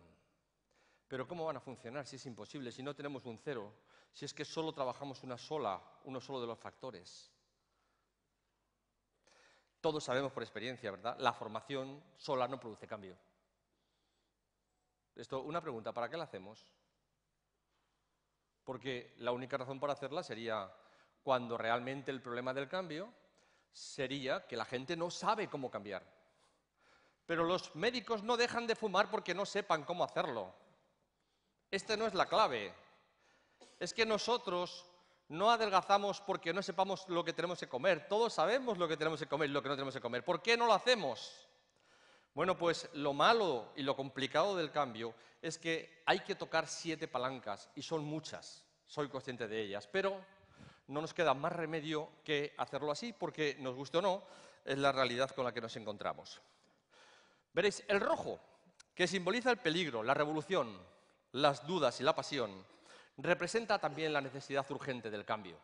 Pero ¿cómo van a funcionar si es imposible, si no tenemos un 0, si es que solo trabajamos uno solo de los factores? Todos sabemos por experiencia, ¿verdad? La formación sola no produce cambio. Esto, una pregunta, ¿para qué la hacemos? Porque la única razón para hacerla sería cuando realmente el problema del cambio sería que la gente no sabe cómo cambiar. Pero los médicos no dejan de fumar porque no sepan cómo hacerlo. Esta no es la clave. Es que nosotros no adelgazamos porque no sepamos lo que tenemos que comer. Todos sabemos lo que tenemos que comer y lo que no tenemos que comer. ¿Por qué no lo hacemos? Bueno, pues lo malo y lo complicado del cambio es que hay que tocar 7 palancas, y son muchas, soy consciente de ellas, pero no nos queda más remedio que hacerlo así, porque, nos guste o no, es la realidad con la que nos encontramos. Veréis, el rojo, que simboliza el peligro, la revolución, las dudas y la pasión, representa también la necesidad urgente del cambio.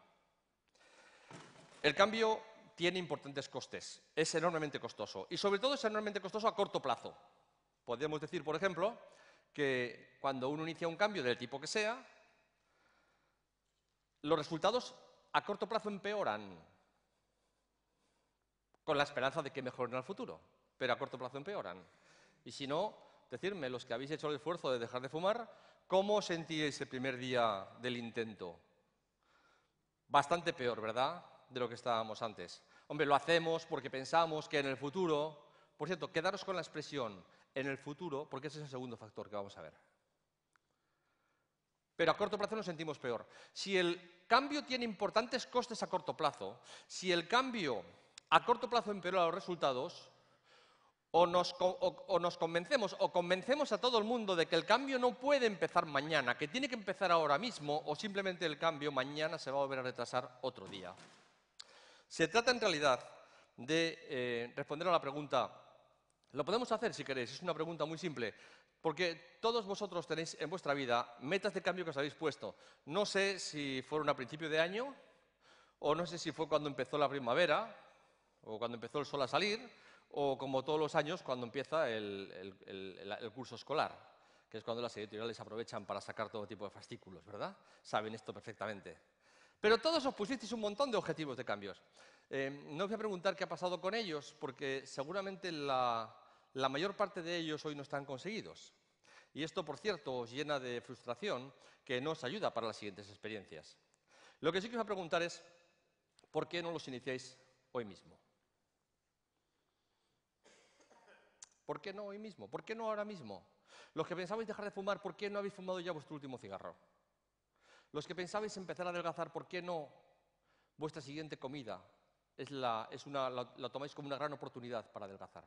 El cambio tiene importantes costes, es enormemente costoso y sobre todo es enormemente costoso a corto plazo. Podemos decir, por ejemplo, que cuando uno inicia un cambio del tipo que sea, los resultados a corto plazo empeoran, con la esperanza de que mejoren al futuro, pero a corto plazo empeoran. Y si no, decidme, los que habéis hecho el esfuerzo de dejar de fumar, ¿cómo sentíais el primer día del intento? Bastante peor, ¿verdad?, de lo que estábamos antes. Hombre, lo hacemos porque pensamos que en el futuro... Por cierto, quedaros con la expresión en el futuro, porque ese es el segundo factor que vamos a ver. Pero a corto plazo nos sentimos peor. Si el cambio tiene importantes costes a corto plazo, si el cambio a corto plazo empeora los resultados, o nos convencemos o convencemos a todo el mundo de que el cambio no puede empezar mañana, que tiene que empezar ahora mismo, o simplemente el cambio mañana se va a volver a retrasar otro día. Se trata en realidad de responder a la pregunta, lo podemos hacer si queréis, es una pregunta muy simple, porque todos vosotros tenéis en vuestra vida metas de cambio que os habéis puesto. No sé si fueron a principio de año, o no sé si fue cuando empezó la primavera, o cuando empezó el sol a salir, o como todos los años cuando empieza el curso escolar, que es cuando las editoriales aprovechan para sacar todo tipo de fascículos, ¿verdad? Saben esto perfectamente. Pero todos os pusisteis un montón de objetivos de cambios. No os voy a preguntar qué ha pasado con ellos, porque seguramente la mayor parte de ellos hoy no están conseguidos. Y esto, por cierto, os llena de frustración que no os ayuda para las siguientes experiencias. Lo que sí que os voy a preguntar es, ¿por qué no los iniciáis hoy mismo? ¿Por qué no hoy mismo? ¿Por qué no ahora mismo? Los que pensabais dejar de fumar, ¿por qué no habéis fumado ya vuestro último cigarro? Los que pensabais empezar a adelgazar, ¿por qué no vuestra siguiente comida la tomáis como una gran oportunidad para adelgazar?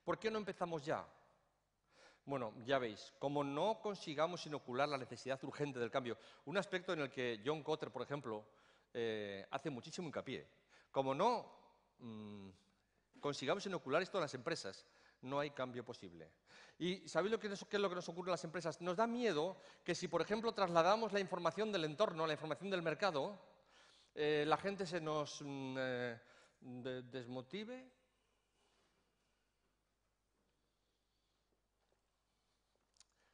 ¿Por qué no empezamos ya? Bueno, ya veis, como no consigamos inocular la necesidad urgente del cambio, un aspecto en el que John Kotter, por ejemplo, hace muchísimo hincapié, como no consigamos inocular esto en las empresas, no hay cambio posible. ¿Y sabéis qué es lo que nos ocurre en las empresas? Nos da miedo que si, por ejemplo, trasladamos la información del entorno, la información del mercado, la gente se nos desmotive.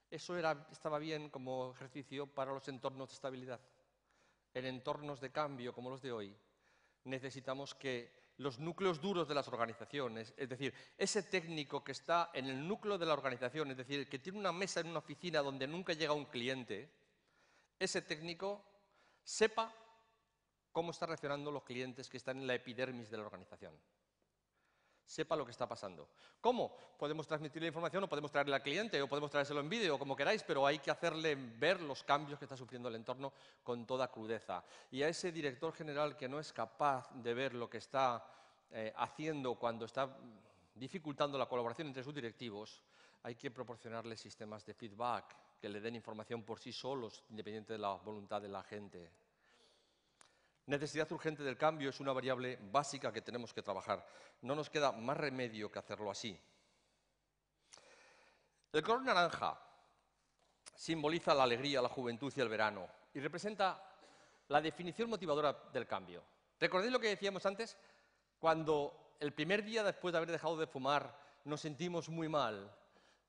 Eso estaba bien como ejercicio para los entornos de estabilidad. En entornos de cambio como los de hoy, necesitamos que los núcleos duros de las organizaciones, es decir, ese técnico que está en el núcleo de la organización, es decir, que tiene una mesa en una oficina donde nunca llega un cliente, ese técnico sepa cómo están reaccionando los clientes que están en la epidermis de la organización. sepa lo que está pasando. ¿Cómo? Podemos transmitir la información o podemos traerle al cliente o podemos traérselo en vídeo, como queráis, pero hay que hacerle ver los cambios que está sufriendo el entorno con toda crudeza. Y a ese director general que no es capaz de ver lo que está haciendo cuando está dificultando la colaboración entre sus directivos, hay que proporcionarle sistemas de feedback que le den información por sí solos, independiente de la voluntad de la gente. Necesidad urgente del cambio es una variable básica que tenemos que trabajar. No nos queda más remedio que hacerlo así. El color naranja simboliza la alegría, la juventud y el verano y representa la definición motivadora del cambio. ¿Recordáis lo que decíamos antes? Cuando el primer día después de haber dejado de fumar nos sentimos muy mal.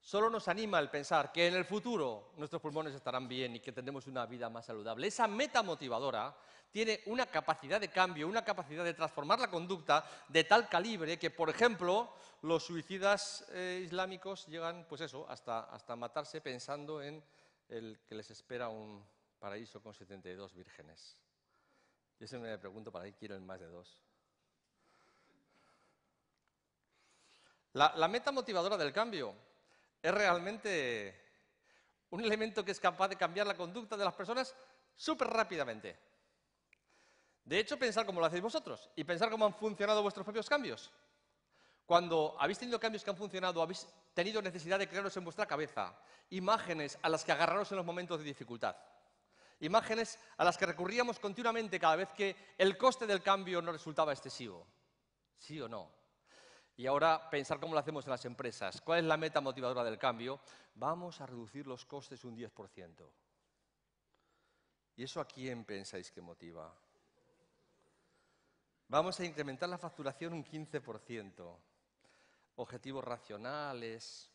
Solo nos anima el pensar que en el futuro nuestros pulmones estarán bien y que tendremos una vida más saludable. Esa meta motivadora tiene una capacidad de cambio, una capacidad de transformar la conducta de tal calibre que, por ejemplo, los suicidas islámicos llegan, pues eso, hasta matarse pensando en el que les espera un paraíso con 72 vírgenes. Yo siempre me pregunto, ¿para qué quieren más de dos? La meta motivadora del cambio es realmente un elemento que es capaz de cambiar la conducta de las personas súper rápidamente. De hecho, pensar como lo hacéis vosotros y pensar cómo han funcionado vuestros propios cambios. Cuando habéis tenido cambios que han funcionado, habéis tenido necesidad de crearos en vuestra cabeza imágenes a las que agarraros en los momentos de dificultad. Imágenes a las que recurríamos continuamente cada vez que el coste del cambio no resultaba excesivo. ¿Sí o no? Y ahora pensar cómo lo hacemos en las empresas. ¿Cuál es la meta motivadora del cambio? Vamos a reducir los costes un 10%. ¿Y eso a quién pensáis que motiva? Vamos a incrementar la facturación un 15%. Objetivos racionales.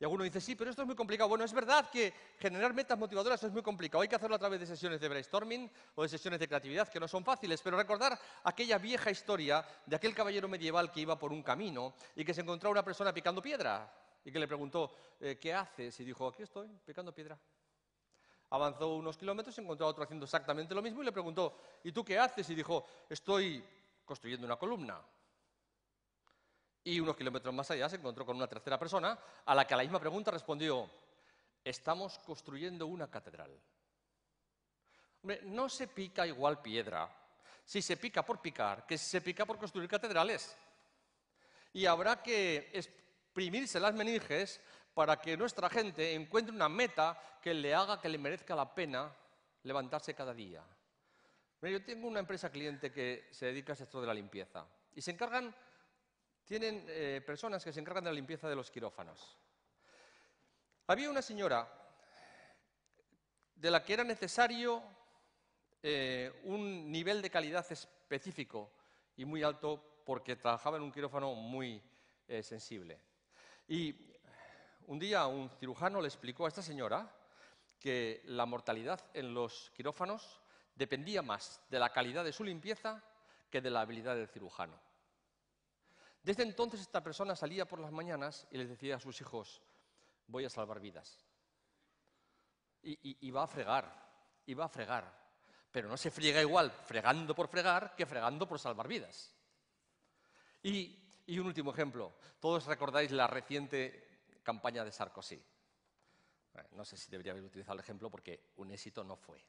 Y alguno dice, sí, pero esto es muy complicado. Bueno, es verdad que generar metas motivadoras es muy complicado. Hay que hacerlo a través de sesiones de brainstorming o de sesiones de creatividad, que no son fáciles. Pero recordar aquella vieja historia de aquel caballero medieval que iba por un camino y que se encontró a una persona picando piedra. Y que le preguntó, ¿qué haces? Y dijo, aquí estoy, picando piedra. Avanzó unos kilómetros, encontró a otro haciendo exactamente lo mismo y le preguntó, ¿y tú qué haces? Y dijo, estoy construyendo una columna. Y unos kilómetros más allá se encontró con una tercera persona a la que a la misma pregunta respondió, estamos construyendo una catedral. Hombre, no se pica igual piedra si se pica por picar que si se pica por construir catedrales. Y habrá que exprimirse las meninges para que nuestra gente encuentre una meta que le haga que le merezca la pena levantarse cada día. Yo tengo una empresa cliente que se dedica al sector de la limpieza y tienen personas que se encargan de la limpieza de los quirófanos. Había una señora de la que era necesario un nivel de calidad específico y muy alto porque trabajaba en un quirófano muy sensible. Y un día un cirujano le explicó a esta señora que la mortalidad en los quirófanos dependía más de la calidad de su limpieza que de la habilidad del cirujano. Desde entonces esta persona salía por las mañanas y les decía a sus hijos, voy a salvar vidas. Y va a fregar, pero no se friega igual fregando por fregar que fregando por salvar vidas. Y un último ejemplo, todos recordáis la reciente campaña de Sarkozy. No sé si debería haber utilizado el ejemplo porque un éxito no fue.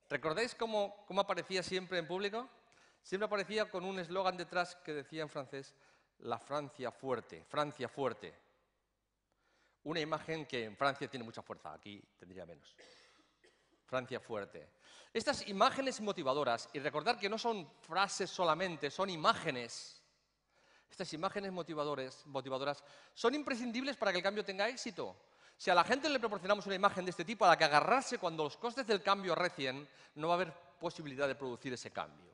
¿Recordáis cómo aparecía siempre en público? Siempre aparecía con un eslogan detrás que decía en francés, la Francia fuerte, Francia fuerte. Una imagen que en Francia tiene mucha fuerza, aquí tendría menos. Francia fuerte. Estas imágenes motivadoras, y recordar que no son frases solamente, son imágenes. Estas imágenes motivadoras son imprescindibles para que el cambio tenga éxito. Si a la gente le proporcionamos una imagen de este tipo a la que agarrarse cuando los costes del cambio arrecien, no va a haber posibilidad de producir ese cambio.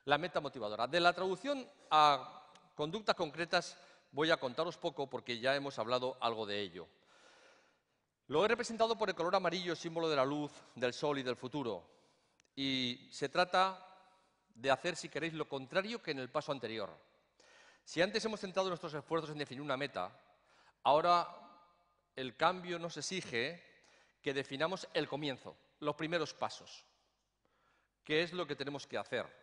La meta motivadora. De la traducción a conductas concretas voy a contaros poco porque ya hemos hablado algo de ello. Lo he representado por el color amarillo, símbolo de la luz, del sol y del futuro. Y se trata de hacer, si queréis, lo contrario que en el paso anterior. Si antes hemos centrado nuestros esfuerzos en definir una meta, ahora el cambio nos exige que definamos el comienzo, los primeros pasos. ¿Qué es lo que tenemos que hacer?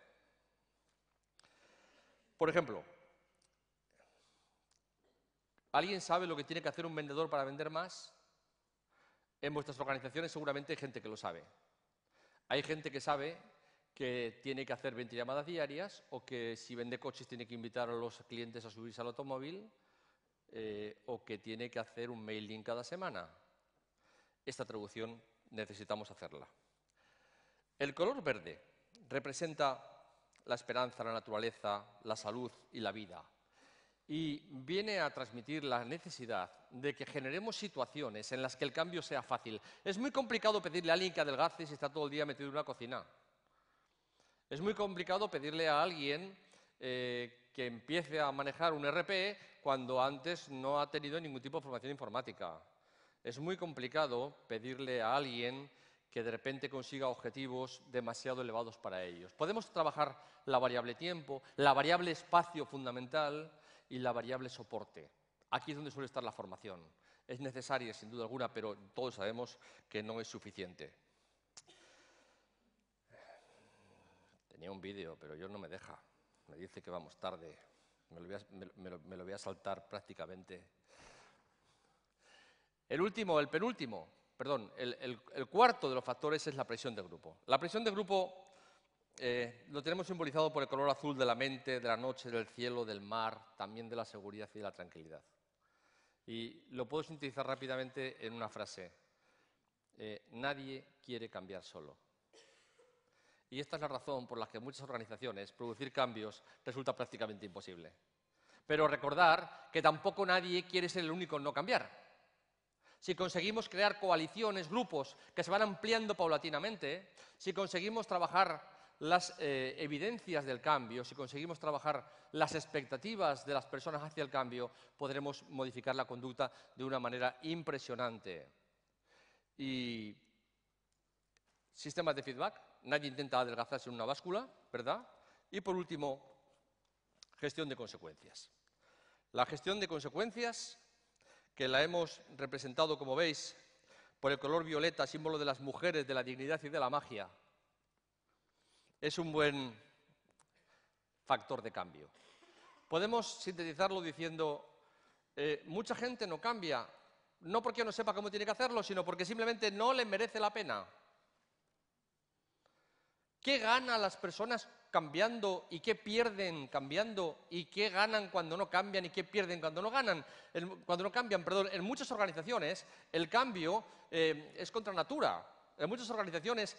Por ejemplo, ¿Alguien sabe lo que tiene que hacer un vendedor para vender más? En vuestras organizaciones seguramente hay gente que lo sabe. Hay gente que sabe que tiene que hacer 20 llamadas diarias o que si vende coches tiene que invitar a los clientes a subirse al automóvil o que tiene que hacer un mailing cada semana. Esta traducción necesitamos hacerla. El color verde representa la esperanza, la naturaleza, la salud y la vida. Y viene a transmitir la necesidad de que generemos situaciones en las que el cambio sea fácil. Es muy complicado pedirle a alguien que adelgace si está todo el día metido en una cocina. Es muy complicado pedirle a alguien que empiece a manejar un ERP cuando antes no ha tenido ningún tipo de formación informática. Es muy complicado pedirle a alguien que de repente consiga objetivos demasiado elevados para ellos. Podemos trabajar la variable tiempo, la variable espacio fundamental y la variable soporte. Aquí es donde suele estar la formación. Es necesaria, sin duda alguna, pero todos sabemos que no es suficiente. Tenía un vídeo, pero yo no me deja. Me dice que vamos tarde. Me lo voy a saltar prácticamente. El cuarto de los factores es la presión de grupo. La presión de grupo lo tenemos simbolizado por el color azul de la mente, de la noche, del cielo, del mar, también de la seguridad y de la tranquilidad. Y lo puedo sintetizar rápidamente en una frase. Nadie quiere cambiar solo. Y esta es la razón por la que en muchas organizaciones producir cambios resulta prácticamente imposible. Pero recordar que tampoco nadie quiere ser el único en no cambiar. Si conseguimos crear coaliciones, grupos que se van ampliando paulatinamente, si conseguimos trabajar las evidencias del cambio, si conseguimos trabajar las expectativas de las personas hacia el cambio, podremos modificar la conducta de una manera impresionante. Y sistemas de feedback, nadie intenta adelgazarse en una báscula, ¿verdad? Y por último, gestión de consecuencias. La gestión de consecuencias, que la hemos representado, como veis, por el color violeta, símbolo de las mujeres, de la dignidad y de la magia, es un buen factor de cambio. Podemos sintetizarlo diciendo, mucha gente no cambia, no porque no sepa cómo tiene que hacerlo, sino porque simplemente no le merece la pena. ¿Qué ganan las personas cambiando y qué pierden cambiando? ¿Y qué ganan cuando no cambian y qué pierden cuando no cambian? En muchas organizaciones el cambio es contra natura. En muchas organizaciones,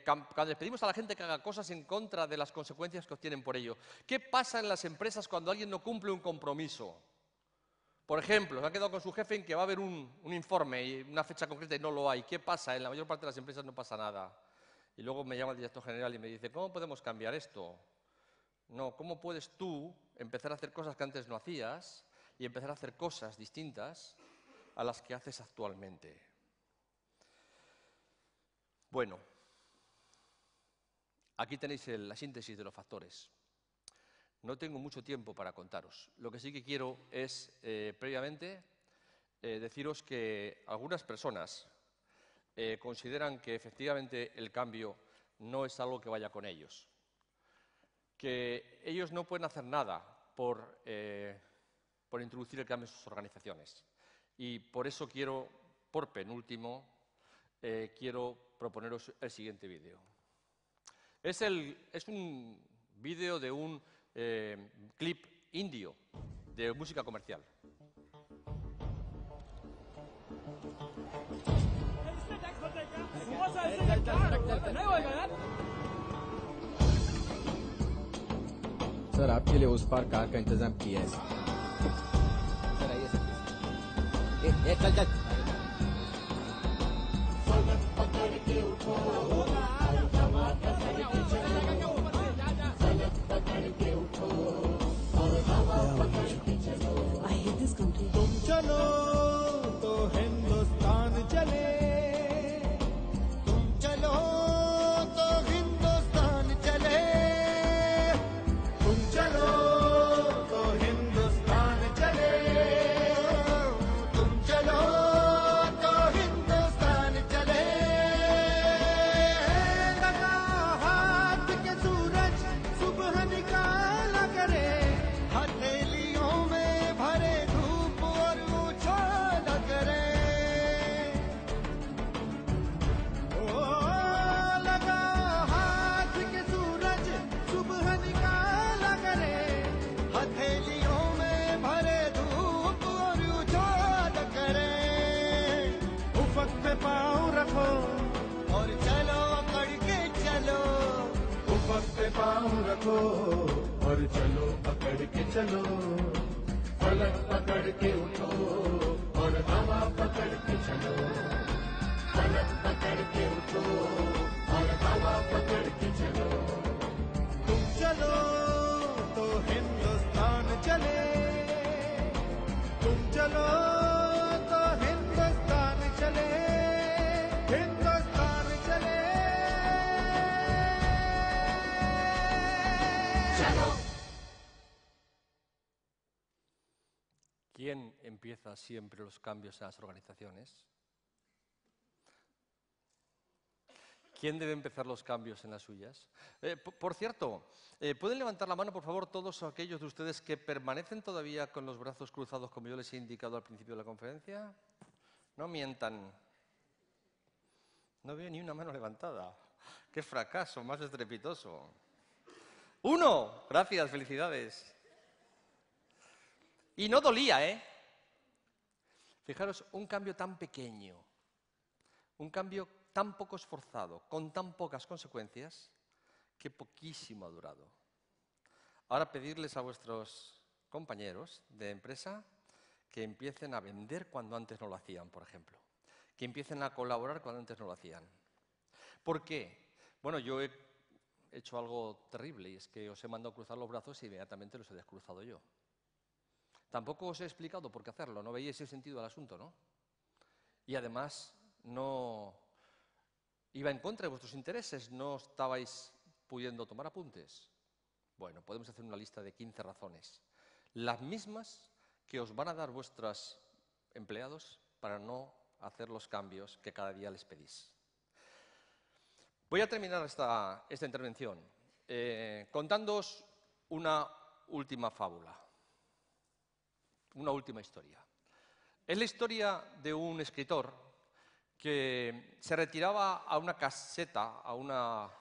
cuando les pedimos a la gente que haga cosas en contra de las consecuencias que obtienen por ello. ¿Qué pasa en las empresas cuando alguien no cumple un compromiso? Por ejemplo, se han quedado con su jefe en que va a haber un informe y una fecha concreta y no lo hay. ¿Qué pasa? En la mayor parte de las empresas no pasa nada. Y luego me llama el director general y me dice, ¿cómo podemos cambiar esto? No, ¿cómo puedes tú empezar a hacer cosas que antes no hacías y empezar a hacer cosas distintas a las que haces actualmente? Bueno, aquí tenéis la síntesis de los factores. No tengo mucho tiempo para contaros. Lo que sí que quiero es, previamente, deciros que algunas personas consideran que efectivamente el cambio no es algo que vaya con ellos, que ellos no pueden hacer nada por introducir el cambio en sus organizaciones. Y por eso quiero, por penúltimo, quiero proponeros el siguiente vídeo. Es un vídeo de un clip indio de música comercial. Sir आपके लिए उस पार कार का इंतजाम किया है सर आइए सर चल चल I hate this country. तुम चलो तो हिंदुस्तान चले तुम चलो तो हिंदुस्तान चले तुम चलो तो हिंदुस्तान चले तुम चलो तो हिंदुस्तान चले लगा हाथ के सूरज सुबह निकाला करे हथेलियों में भरे धूप उठो और चलो पकड़ के चलो, फलक पकड़ के उठो और हवा पकड़ के चलो, फलक पकड़ के उठो और हवा पकड़ के चलो। तुम चलो तो हिंदुस्तान चले, तुम चलो तो हिंदुस्तान चले, हिंदुस्तान चले। चलो। ¿Quién empieza siempre los cambios en las organizaciones? ¿Quién debe empezar los cambios en las suyas? Por cierto, ¿pueden levantar la mano, por favor, todos aquellos de ustedes que permanecen todavía con los brazos cruzados, como yo les he indicado al principio de la conferencia? No mientan. No veo ni una mano levantada. ¡Qué fracaso más estrepitoso! ¡Uno! Gracias, felicidades. Y no dolía, ¿eh? Fijaros, un cambio tan pequeño, un cambio tan poco esforzado, con tan pocas consecuencias, que poquísimo ha durado. Ahora pedirles a vuestros compañeros de empresa que empiecen a vender cuando antes no lo hacían, por ejemplo. Que empiecen a colaborar cuando antes no lo hacían. ¿Por qué? Bueno, yo he hecho algo terrible y es que os he mandado cruzar los brazos y inmediatamente los he descruzado yo. Tampoco os he explicado por qué hacerlo, no veíais el sentido del asunto, ¿no? Y además no iba en contra de vuestros intereses, no estabais pudiendo tomar apuntes. Bueno, podemos hacer una lista de 15 razones, las mismas que os van a dar vuestros empleados para no hacer los cambios que cada día les pedís. Voy a terminar esta intervención contándoos una última fábula. Una última historia. Es la historia de un escritor que se retiraba a una caseta, a una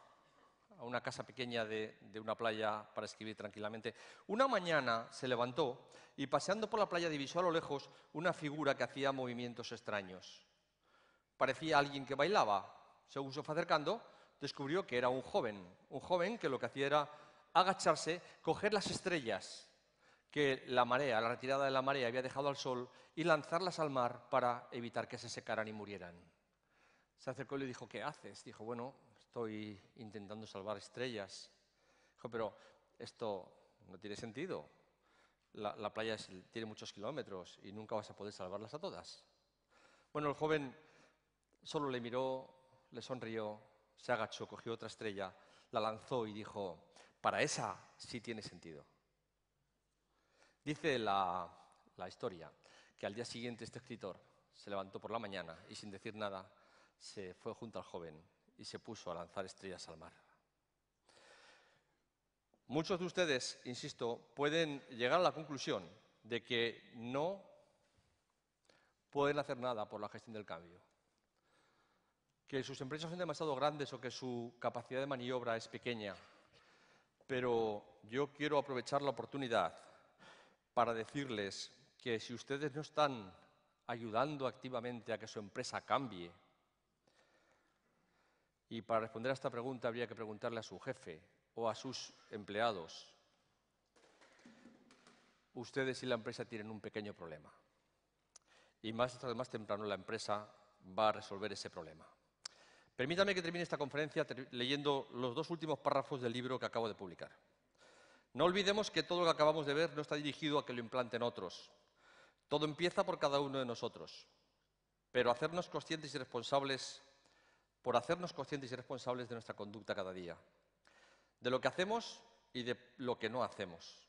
casa pequeña de una playa para escribir tranquilamente. Una mañana se levantó y paseando por la playa divisó a lo lejos una figura que hacía movimientos extraños. Parecía alguien que bailaba. Según se fue acercando, descubrió que era un joven que lo que hacía era agacharse, coger las estrellas que la marea, la retirada de la marea había dejado al sol y lanzarlas al mar para evitar que se secaran y murieran. Se acercó y le dijo, ¿qué haces? Dijo, bueno, estoy intentando salvar estrellas. Dijo, pero esto no tiene sentido. La playa tiene muchos kilómetros y nunca vas a poder salvarlas a todas. Bueno, el joven solo le miró, le sonrió, se agachó, cogió otra estrella, la lanzó y dijo, para esa sí tiene sentido. Dice la historia que al día siguiente este escritor se levantó por la mañana y sin decir nada se fue junto al joven y se puso a lanzar estrellas al mar. Muchos de ustedes, insisto, pueden llegar a la conclusión de que no pueden hacer nada por la gestión del cambio, que sus empresas son demasiado grandes o que su capacidad de maniobra es pequeña, pero yo quiero aprovechar la oportunidad para decirles que si ustedes no están ayudando activamente a que su empresa cambie, y para responder a esta pregunta habría que preguntarle a su jefe o a sus empleados, ustedes y la empresa tienen un pequeño problema. Y más tarde o más temprano la empresa va a resolver ese problema. Permítame que termine esta conferencia leyendo los 2 últimos párrafos del libro que acabo de publicar. No olvidemos que todo lo que acabamos de ver no está dirigido a que lo implanten otros. Todo empieza por cada uno de nosotros. Pero por hacernos conscientes y responsables de nuestra conducta cada día. De lo que hacemos y de lo que no hacemos.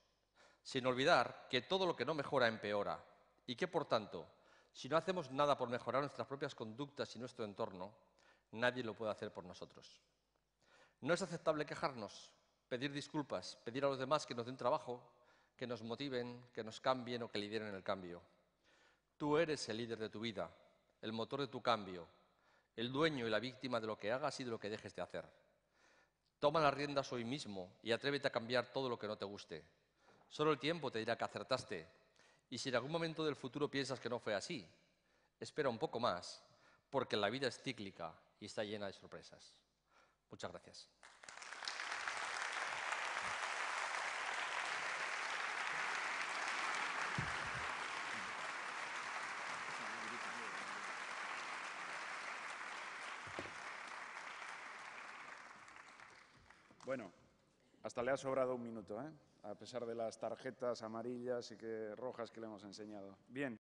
Sin olvidar que todo lo que no mejora empeora. Y que, por tanto, si no hacemos nada por mejorar nuestras propias conductas y nuestro entorno, nadie lo puede hacer por nosotros. No es aceptable quejarnos, pedir disculpas, pedir a los demás que nos den trabajo, que nos motiven, que nos cambien o que lideren el cambio. Tú eres el líder de tu vida, el motor de tu cambio, el dueño y la víctima de lo que hagas y de lo que dejes de hacer. Toma las riendas hoy mismo y atrévete a cambiar todo lo que no te guste. Solo el tiempo te dirá que acertaste. Y si en algún momento del futuro piensas que no fue así, espera un poco más, porque la vida es cíclica y está llena de sorpresas. Muchas gracias. Bueno, hasta le ha sobrado un minuto, ¿eh? A pesar de las tarjetas amarillas y rojas que le hemos enseñado. Bien.